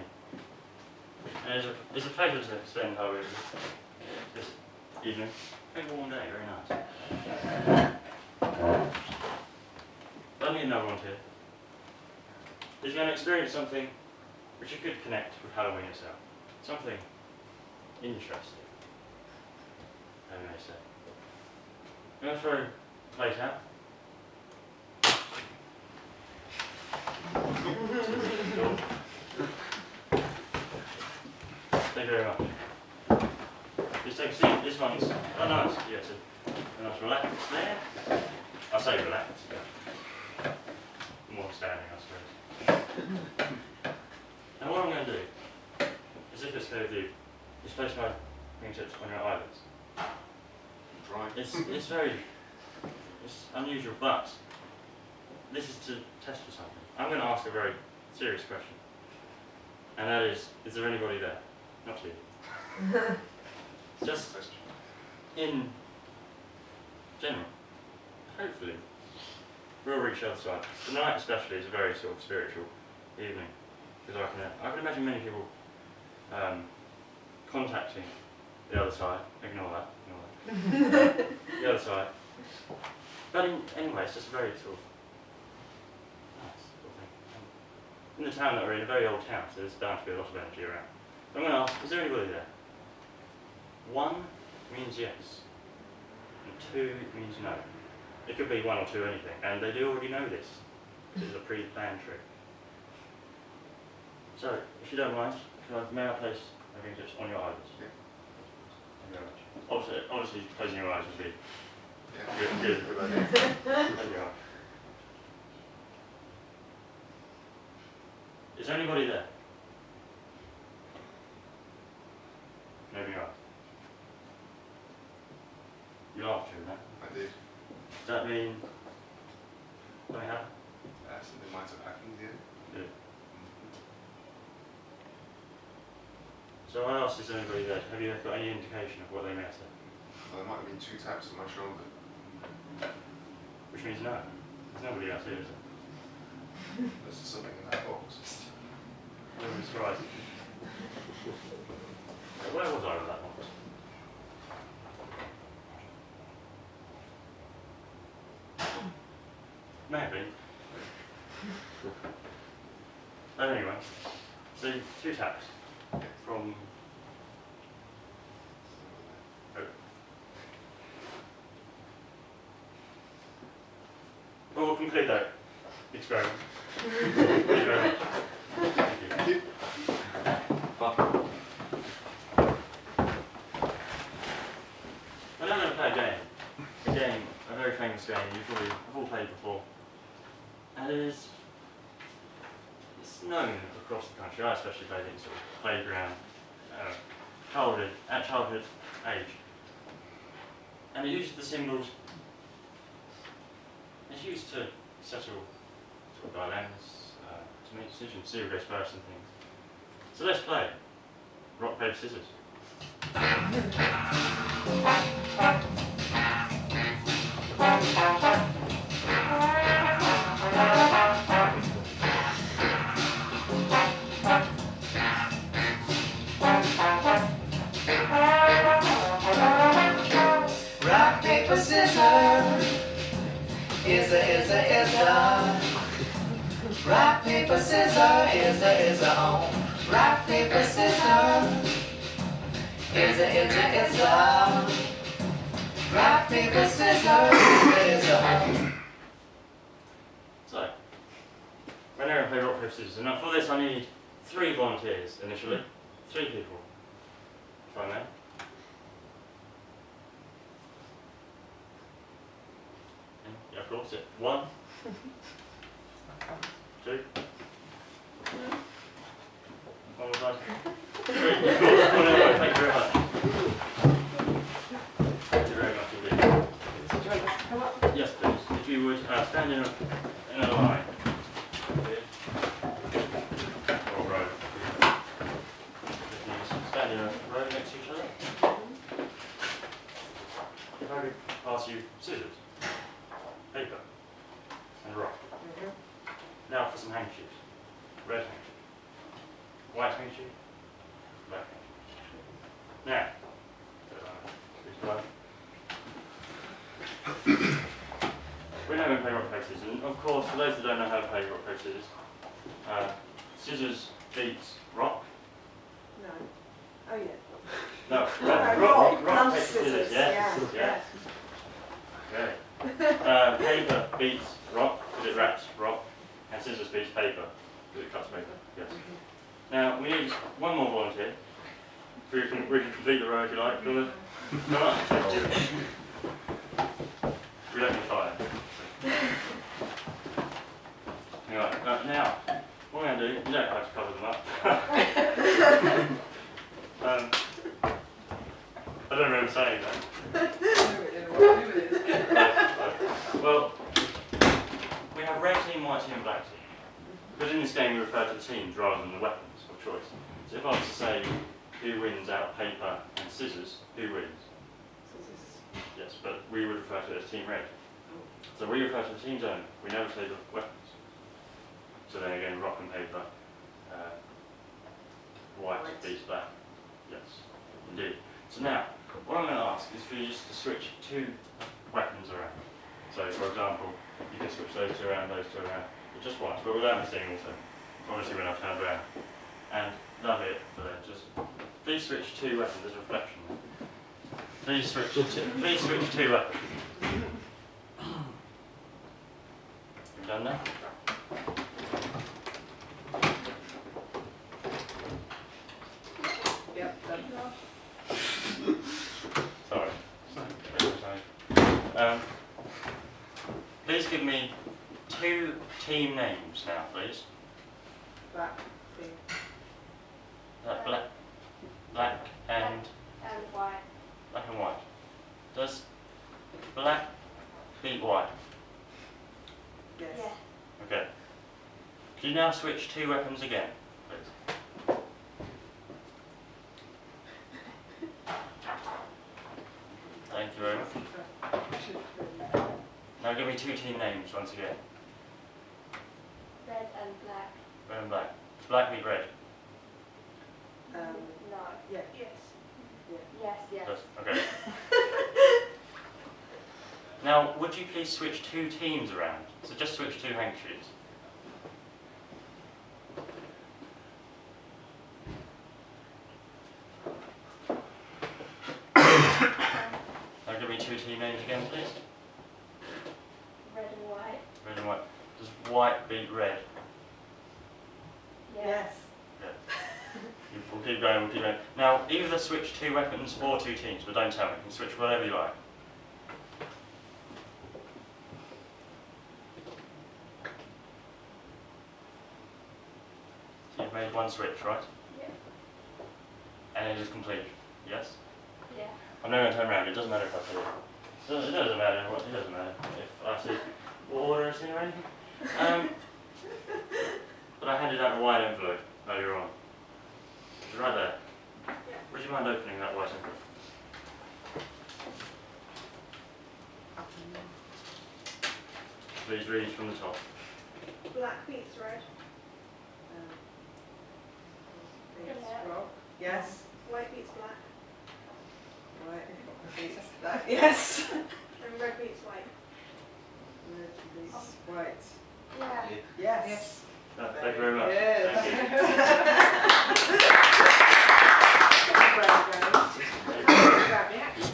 And it's a pleasure to spend Halloween this evening. Very warm day, very nice. But I need another one here. Is going to experience something which you could connect with Halloween itself. Something interesting, I may say. I'm going to throw a plate out. Thank you very much. Just take a seat. This one's nice. Yes, a nice relax there. I say relax. More standing, I suppose. Now what I'm going to do is, if it's okay with you, is place my fingertips on your eyelids. Right. It's unusual, but this is to test for something. I'm going to ask a very serious question, and that is there anybody there? Not you. Just in general, hopefully, we'll reach the other side. Tonight especially is a very sort of spiritual evening, because I can imagine many people contacting the other side. Ignore that. The other side. But anyway, it's just a very sort of nice sort of thing. In the town that we're in, a very old town, so there's bound to be a lot of energy around. I'm going to ask, is there anybody there? 1 means yes, and 2 means no. It could be 1 or 2 anything, and they do already know this. This is a pre-planned trick. So, if you don't mind, may I place my fingertips on your eyelids? Yeah. Thank you very much. Obviously, closing your eyes would be Yeah. good. Good idea. There you are. Is there anybody there? Maybe not. You laughed during that. I did. Does that mean something happened? Something might have happened, yeah. Good. So I asked, is there anybody there? Have you got any indication of what they may have said? Well, there might have been 2 taps on my shoulder. Which means no. There's nobody else here, is there? There's something in that box. I'm surprised. Where was I with that box? Maybe. But anyway, so 2 taps from. Oh. Well, we'll conclude that experiment. Thank you very much. Thank you. I'm now going to play a game. A very famous game you've all played before. And it's known across the country. I especially played it in sort of playground, at childhood age. And it uses the symbols. It's used to settle sort of dilemmas, to make decisions, see who goes first and things. So let's play. Rock, paper, scissors. Rock, paper, scissors. Is a. Rock, paper, scissors. Is a on. Rock, paper, scissors. Is a. Rock, paper, scissors. Is a. So, we're now going to play rock, paper, scissors. And now for this I need 3 volunteers initially. 3 people, if I may. Yeah, of course, 1, 2. One more time. 3, of course. Oh, thank you very much. Thank you very much indeed. Do you want us to come up? Yes, please. If you would stand in a line. Here. Or row. If you stand in a row next to each other. If I could pass you scissors, paper, and rock. handkerchiefs. Red handkerchief. White handkerchief. Black handkerchief. Now, we know how to play rock, paper, scissors, and of course, for those that don't know how to play rock, paper, scissors, scissors beats rock. No. Oh yeah. No, rock, paper, scissors, scissors, yeah. yeah. Okay. Paper beats rock because it wraps rock, and scissors beats paper because it cuts paper. Yes. Now we need one more volunteer. We can complete the row if you like. Do you want to come up? We don't need fire. Anyway, now what we're going to do, you don't have to cover them up. I don't remember saying that. Well, we have red team, white team, and black team. Because in this game we refer to the teams rather than the weapons of choice. So if I was to say who wins out of paper and scissors, who wins? Yes, but we would refer to it as team red. So we refer to the teams only. We never say the weapons. So then again, rock and paper, white beats black. Yes, indeed. So now, what I'm going to ask is for you just to switch two weapons around. So for example, you can switch those two around, but just once, but without me seeing also. Obviously when I've turned around. And love it for them. Just please switch two weapons. There's a reflection there. Please switch two weapons. You've done that? Yep, done. Sorry. Please give me two team names now, please. Black team. Black and white. black and white. Does black beat white? Yes. Yeah. Okay. Can you now switch two weapons again, please? Thank you very much. Now give me two team names once again. Red and black. Red and black. Black beat red. No. Yeah. Yes. Yeah. Yes, yes. Does. Okay. Now, would you please switch two teams around? So just switch two handkerchiefs. Now give me two team names again, please. Red and white. Red and white. Does white beat red? Yes. We'll keep going, we'll keep going. Now, either switch two weapons or two teams, but don't tell me. You can switch whatever you like. So you've made one switch, right? Yeah. And it is complete. Yes? Yeah. I'm not going to turn around. It doesn't matter if I see it. It doesn't matter. It doesn't matter if I see what order it's in or anything. But I handed out a white envelope earlier on. It's right there. Would you mind opening that white envelope? Please read from the top. Black beats red. Beats Yeah. rock. Yes. White beats black. Right. Beats black. Yes. And red beats white. Red beats white. Yeah. Yes. Thank you very much. Yes. Thank you. Grab the axe.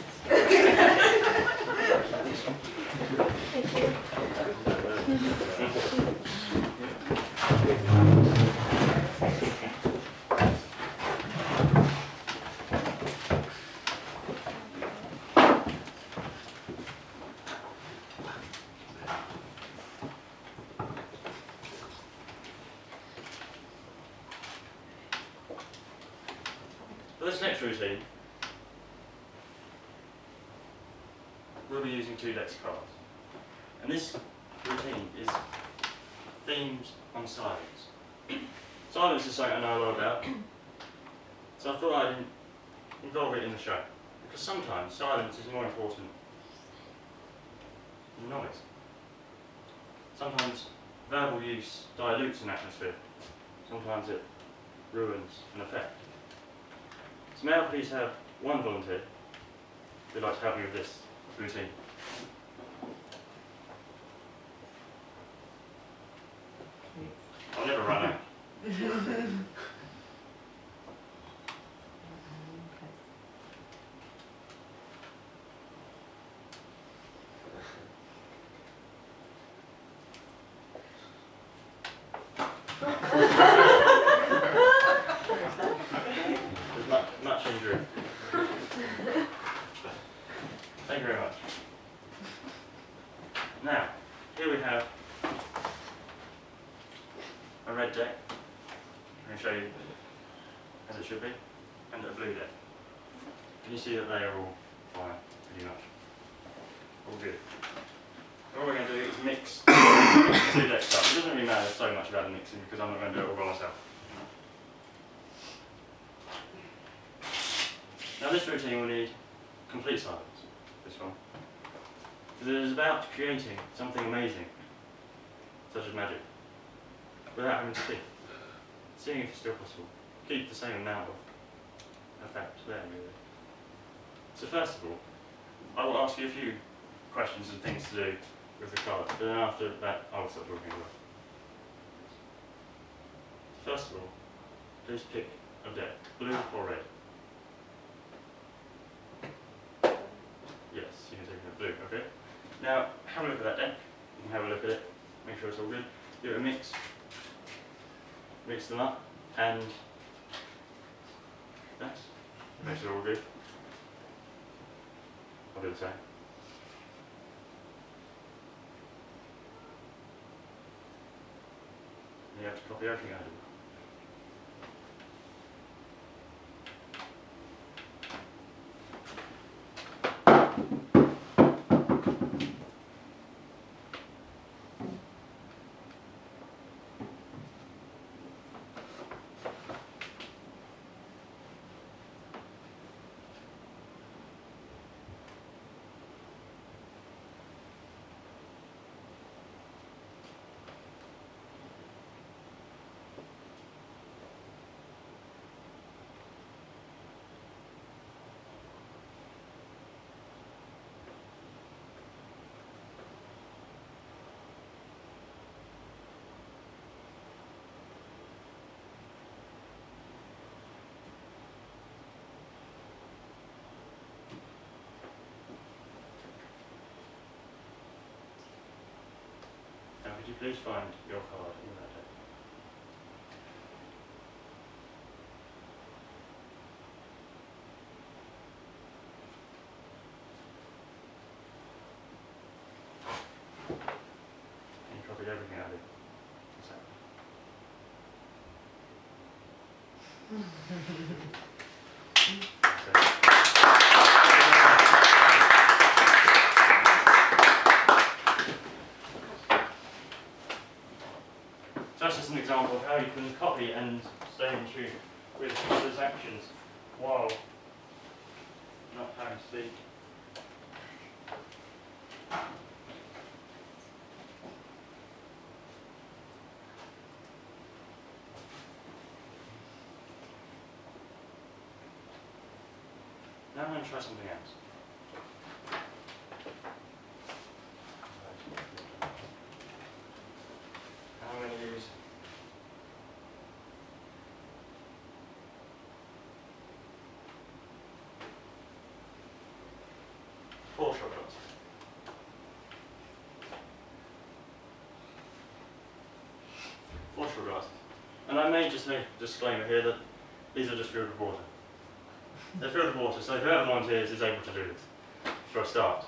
For this next routine, we'll be using two decks of cards. And this routine is themed on silence. Silence is something I know a lot about, so I thought I'd involve it in the show. Because sometimes silence is more important than noise. Sometimes verbal use dilutes an atmosphere. Sometimes it ruins an effect. So may I please have one volunteer who'd like to help me with this routine? I'll never run out. There's much injury. Thank you very much. Now, here we have a red deck. I'm going to show you as it should be, and a blue deck. Can you see that they are all fine, pretty much? All good. What we're going to do is mix the two decks up. It doesn't really matter so much about the mixing because I'm not going to do it all by myself. Now this routine will need complete silence, this one. Because it is about creating something amazing, such as magic, without having to see. Seeing if it's still possible. Keep the same amount of effect there, really. So first of all, I will ask you a few questions and things to do with the card, but then after that I'll stop talking about it. First of all, please pick a deck, blue or red. Yes, you can take a blue, okay. Now, have a look at that deck. You can have a look at it, make sure it's all good. Give it a mix. Mix them up, and that's makes it all good. I'll do the same. You have to copy everything out of it. Now, could you please find your card in that deck? And you copied everything out of it. So that's just an example of how you can copy and stay in tune with others' actions while not having to speak. Now I'm going to try something else. I'm going to use four shot glasses. Four shot glasses. And I may just make a disclaimer here that these are just filled with water. They're filled with water, so whoever volunteers is able to do this, for a start.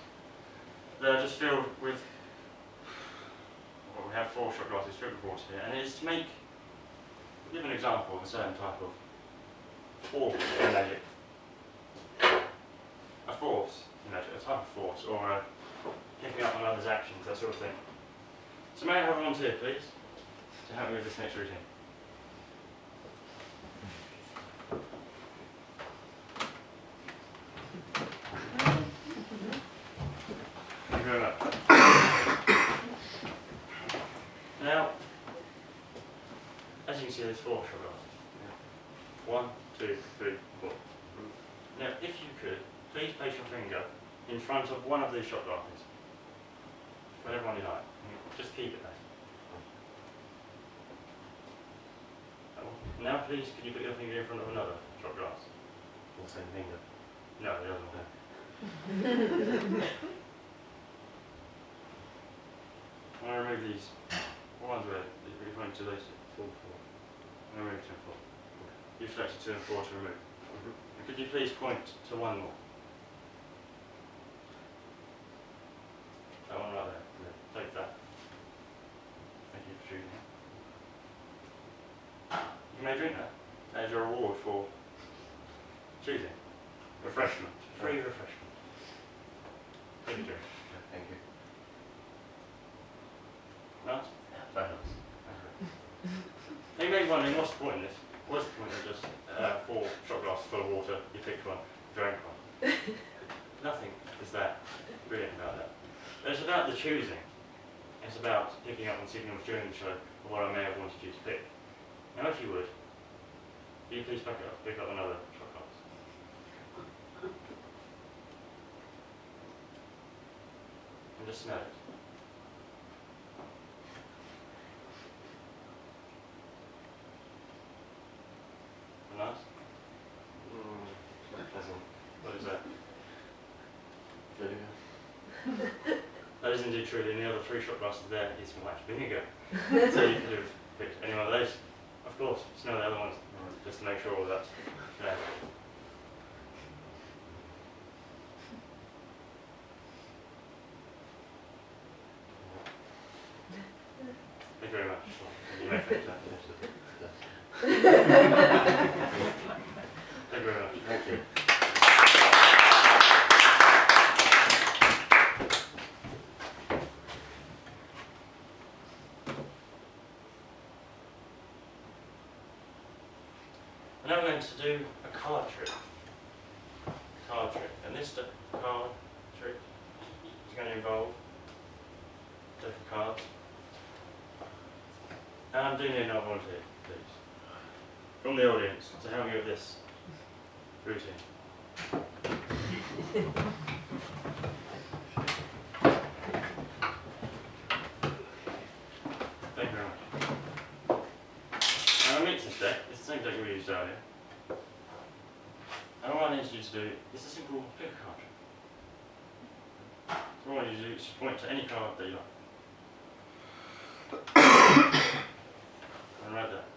They're just filled with, well, we have four shot glasses filled with water here, and it is to make, give an example of a certain type of force in magic. A force in magic, a type of force, or picking up on others' actions, that sort of thing. So may I have a volunteer, please, to help me with this next routine? Thank you very much. Now, as you can see, there's 4 shot glasses. 1, 2, 3, 4. Now, if you could, please place your finger in front of one of these shot glasses. Whatever one you like. Just keep it there. Now, please, could you put your finger in front of another shot glass? The same finger. No, the other one. I want to remove these. What ones were they? You're going to those 4, 4. I'm going to remove 2 and 4. You selected 2 and 4 to remove. And could you please point to one more? That one right there. Take that. Thank you for choosing it. You may drink that. That is your reward for choosing. Refreshment. Free refreshment. Take a drink. Thank you. Nice? Very nice. You may be wondering, what's the point in this? What's the point of just 4 shot glasses full of water, you picked one, drank one? Nothing is that brilliant about that. But it's about the choosing. It's about picking up on signals during the show of what I may have wanted you to pick. Now if you would, you please pick up another shot glass. And just smell it. Nice? Not pleasant. What is that? Vinegar. That is indeed true. In the other 3 shot glasses there is white vinegar. So you could have picked any one of those. Of course, smell the other ones, just to make sure all that's there. Thank you very much. You may finish that. Thank you very much. Thank you. And now we're going to do a card trick. And this card trick is going to involve different cards. And I'm doing another volunteer, please. From the audience to help me with this routine. Thank you very much. Now I mix this deck. It's the same deck we used earlier. And all I need you to do is a simple pick a card trick. So all I need you to do is just point to any card that you like. And right there.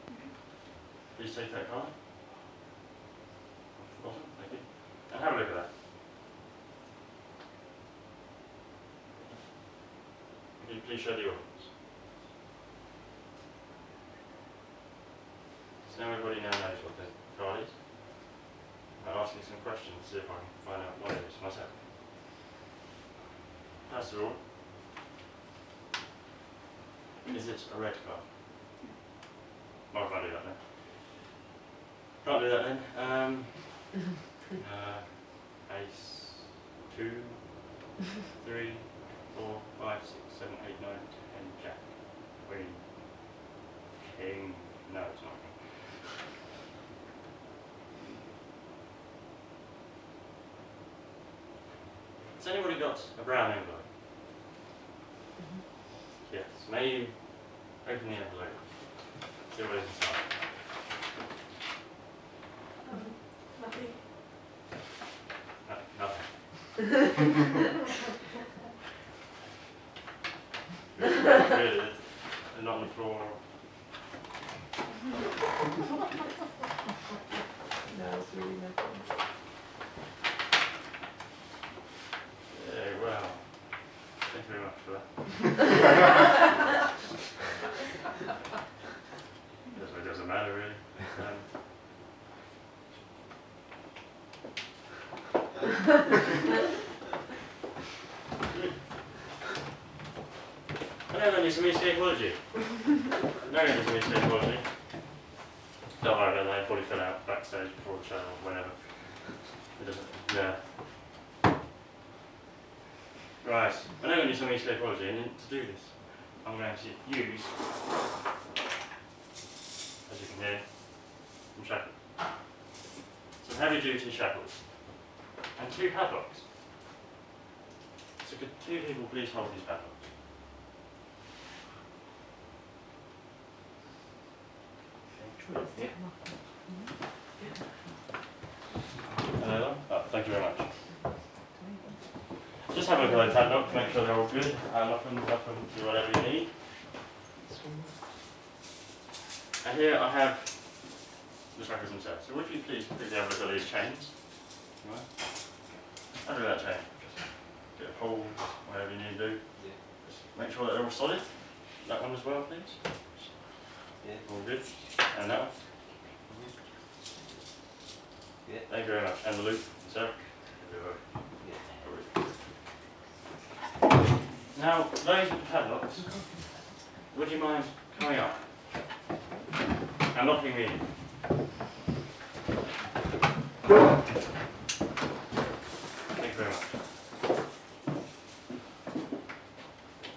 Please take that card. Off the bottom, thank you. And have a look at that. Can you please show the audience? So now everybody now knows what the card is. I'll ask you some questions to see if I can find out what it is myself. First of all, is it a red card? Well, I can't do that then. Can't do that then. Ace, 2, 3, 4, 5, 6, 7, 8, 9, 10, Jack, Queen, King. No, it's not. Has anybody got a brown envelope? Yes. May you open the envelope? See what is inside. Nothing. No, nothing. Really, and not on the floor. No, it's really nothing. Yeah, well. Thank you very much for that. It doesn't matter really. I'm now going to do some escapology. Don't worry about that, it probably fell out backstage before the show or whenever. It doesn't, yeah. Right, I'm now going to do some escapology, and to do this, I'm going to use, as you can hear, some shackles. Some heavy duty shackles. And 2 padlocks. So could 2 people please hold these padlocks? Hello. Oh, thank you very much. Just have a look at those padlocks, make sure they're all good, and lock them up and do whatever you need. And here I have the shackles themselves. So would you please quickly have a look at these chains? Right. Have a look at that chain. Get a pull, whatever you need to do. Yeah. Just make sure that they're all solid. That one as well, please. Yeah. All good. And that one. Yeah. Thank you very much. And the loop, so. Yeah. Now, those with the padlocks, would you mind coming up and locking me in? Thank you very much.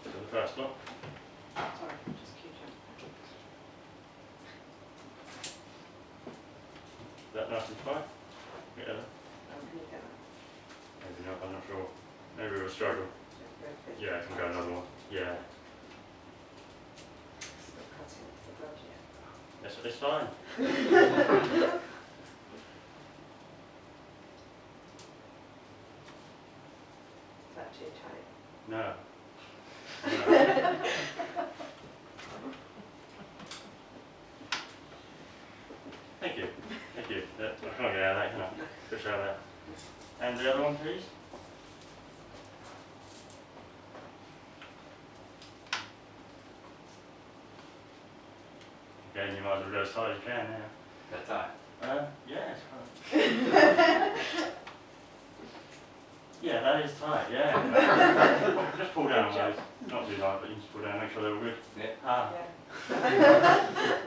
So the first lock. Sorry, just keep jumping. Is that nice and tight? Yeah. Can you get that? Maybe not, I'm not sure. Maybe we'll struggle. Just very quick. Yeah, I can go another one. Yeah. Still cutting the blood yet. It's fine. Is that too tight? No. No. Thank you. Thank you. I can't get out of that, can I? Push out of that. And the other one, please. Again, you might as well go as tight as you can now. That's tight. Yeah, it's fine. Yeah, that is tight, yeah. Just pull down on those. Not too tight, but you can just pull down, make sure they're all good. Yeah. Ah, Yeah.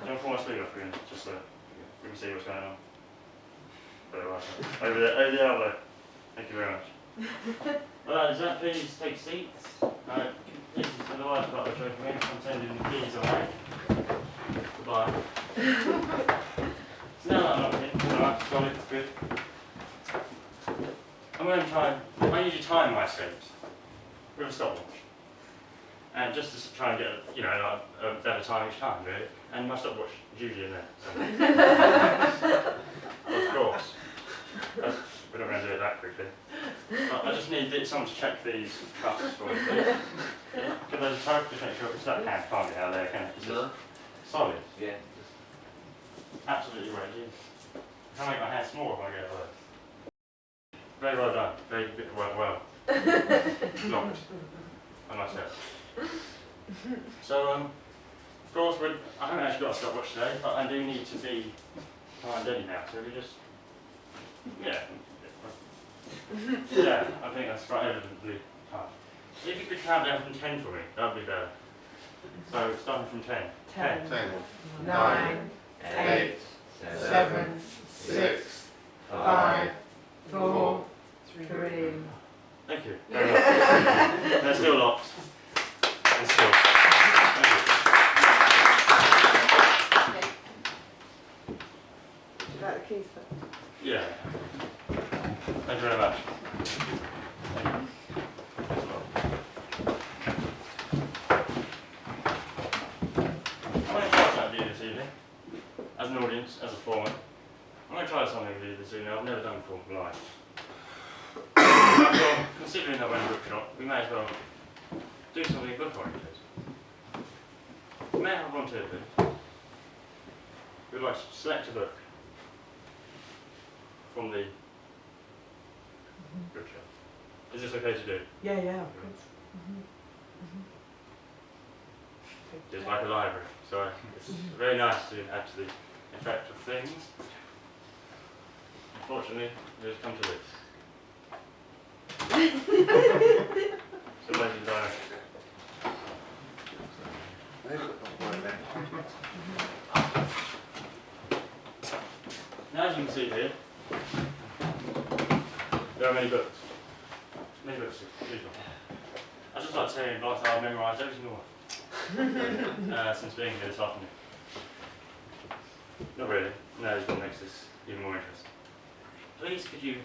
don't pull my sleeve off again, just so we can see what's going on. Very well. Over there, over the elbow. Thank you very much. Well, does that please take seats? This is for the wife part of the show for me. I'm sending the keys away. Goodbye. So now that I'm locked in, alright, solid, good. I'm going to try, I usually time my escapes with a stopwatch. And just to try and get, you know, a better time each time, really. And my stopwatch is usually in there. So. Of course. We're not going to do it that quickly. But I just need someone to check these cups for me, please. Can those type just make sure, because that hand can't get out there, can it? It's just solid. Yeah. Absolutely where it is. I can make my hand smaller if I get it there. Very well done. Very well. Locked. I must say. So, of course, I haven't actually got a stopwatch today, but I do need to be timed anyhow. So we just, yeah. Yeah, I think that's quite evidently timed. If you could count down from 10 for me, that would be better. So, starting from 10. 10, 10, 9, 8, 7, 6, 5, 4, 3. Thank you very much. They're still locked. And still. Thank Would you like the keys first? you. Yeah. Thank you very much. Thank you. Thanks a lot. I'm going to try something with you this evening. As an audience, as a foreman. I'm going to try something with you this evening I've never done before in my life. Well, considering that we're in a bookshop, we may as well do something book oriented. May I have one too, please? We'd like to select a book from the bookshop. Is this okay to do? Yeah, of course. Just like a library. So it's very nice to add to the effect of things. Unfortunately, we have come to this. So ladies and gentlemen, now as you can see here, there are many books. Many books, as usual. I'd just like to say, like I've memorised every single one. since being here this afternoon? Not really. No, it's what makes this even more interesting. Please, could you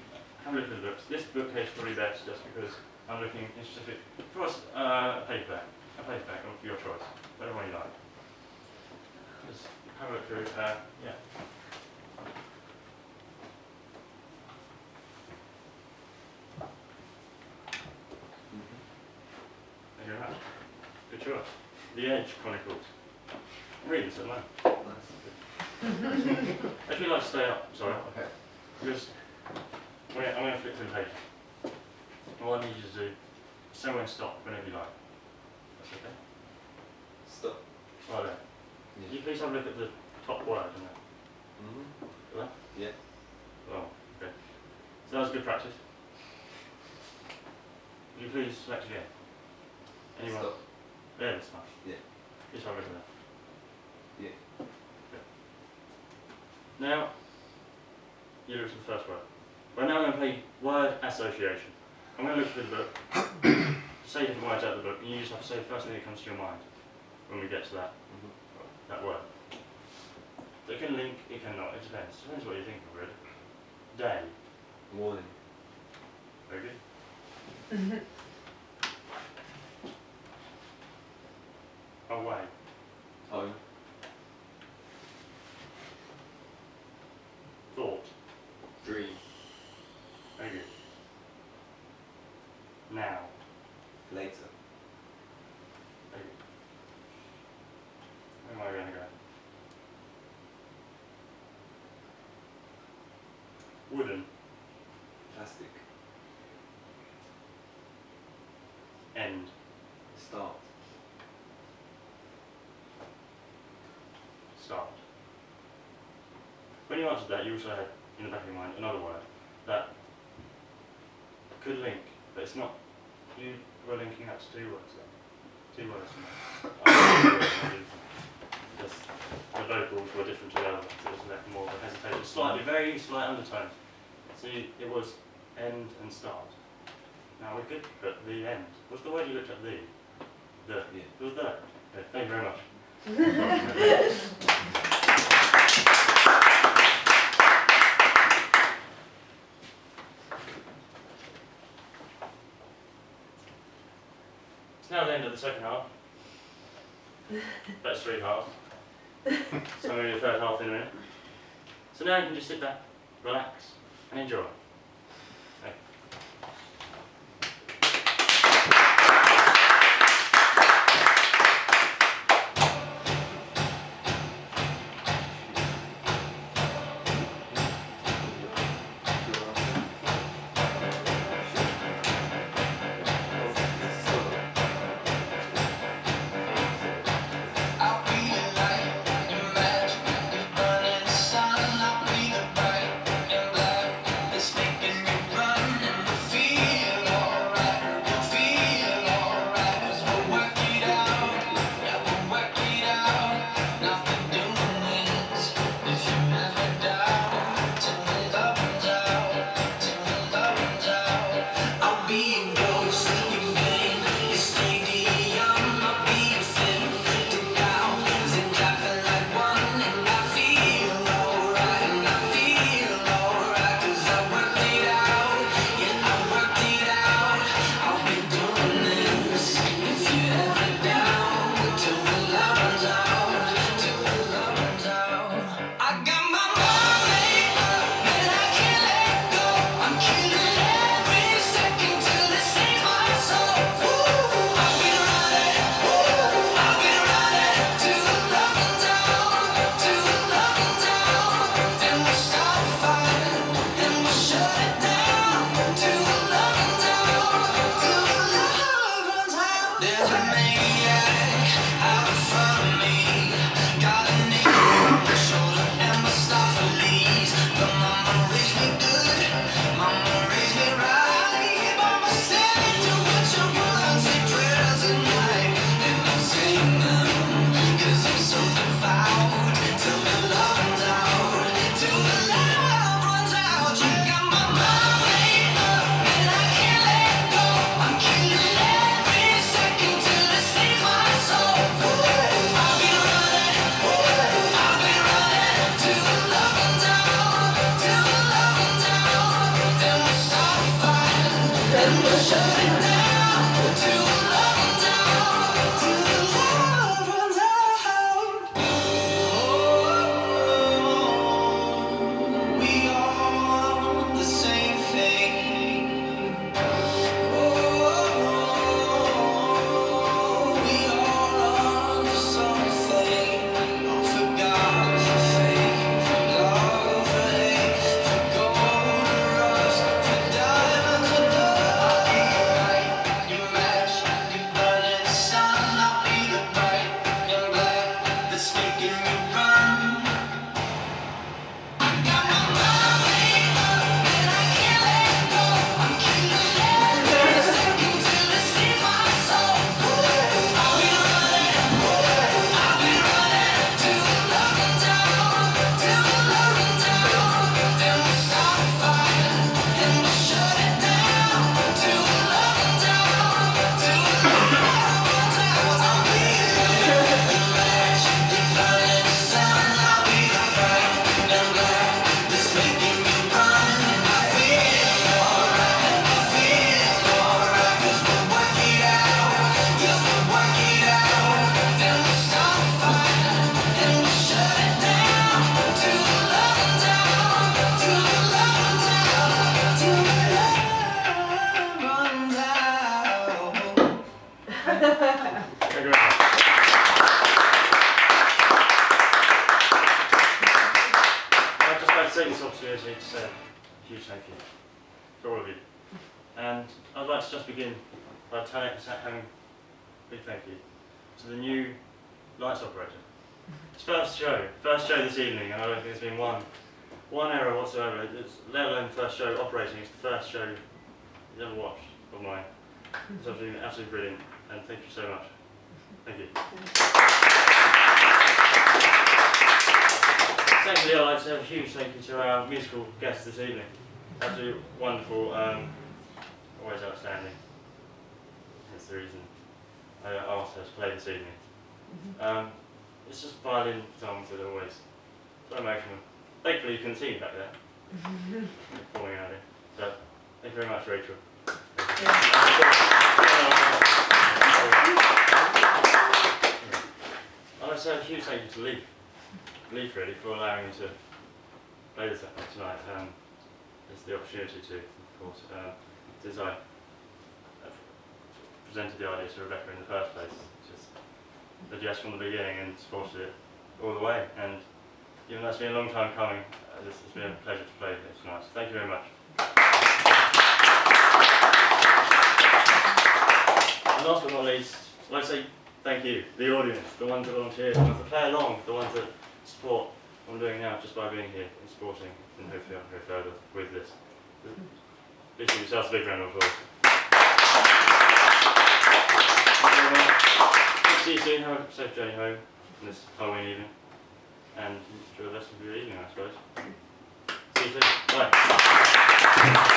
have a look at the books? This bookcase is probably best just because I'm looking in specific. For us, a paperback of your choice, whatever one you like. Just have a look through. Yeah. Thank you very much. Good choice. The Edge Chronicles. I'm reading this at the moment. If you'd like to stay up, sorry, Okay. because I'm going to flip through the page. All I need you to do is somewhere and stop whenever you like. That's okay? Stop. Right there. Could you please have a look at the top word in there? Mm-hmm. Right? Yeah. Well, okay. So that was good practice. Would you please select again? Anyone? Stop. There, that's nice. Yeah. Just have a look at that. Yeah. Now, you look at the first word. Well, now I'm going to play word association. I'm going to look through the book, say different words out of the book, and you just have to say the first thing that comes to your mind when we get to that, that word. So it can link, it cannot, it depends. It depends what you think of, really. Day. Morning. Very good. Away. Home. Thought. Dream. Very good. Now. Later. Very good. Where am I going to go? Wooden. Plastic. End. Start. Start. When you answered that, you also had in the back of your mind another word that could link, but it's not. You were linking that to two words then. Two words. Just the vocals were different to the other, so it was left more of a hesitation. Slightly, very slight undertones. See, it was end and start. Now we could put the end. What's the word you looked at? The. Yeah. It was the. Okay, thank you very much. It's now the end of the second half. That's three halves. So I'm going to do the third half in a minute. So now you can just sit back, relax, and enjoy. Thank you. I'll be the light, your magic, the burning sun. I'll be the bright and black, the Thank you very much. I'd just like to take this opportunity to say a huge thank you to all of you. And I'd like to just begin by having a big thank you to the new lights operator. It's first show this evening, and I don't think there's been one error whatsoever. Let alone first show operating. It's the first show you've ever watched of mine. It's absolutely brilliant, and thank you so much. Thank you. Secondly, I'd like to say a huge thank you to our musical guests this evening. Absolutely wonderful, always outstanding. That's the reason I asked her to play this evening. It's just violin songs that are always so emotional. Thankfully you couldn't see me back there. Falling out here. So, thank you very much, Rachel. I'd like to say a huge thank you to Leaf really, for allowing me to play this tonight. It's the opportunity to, of course, since I presented the idea to Rebecca in the first place. Just said yes from the beginning and supported it all the way. And even though it's been a long time coming, it's been a pleasure to play it tonight. So thank you very much. And last but not least, I'd like to say thank you, the audience, the ones that volunteer, the ones that play along, the ones that support what I'm doing now just by being here and supporting, and hopefully I'll go further with this. Please give yourselves a big round of applause. See you soon. Have a safe journey home on this Halloween evening, and enjoy the rest of your evening, I suppose. See you soon. Bye.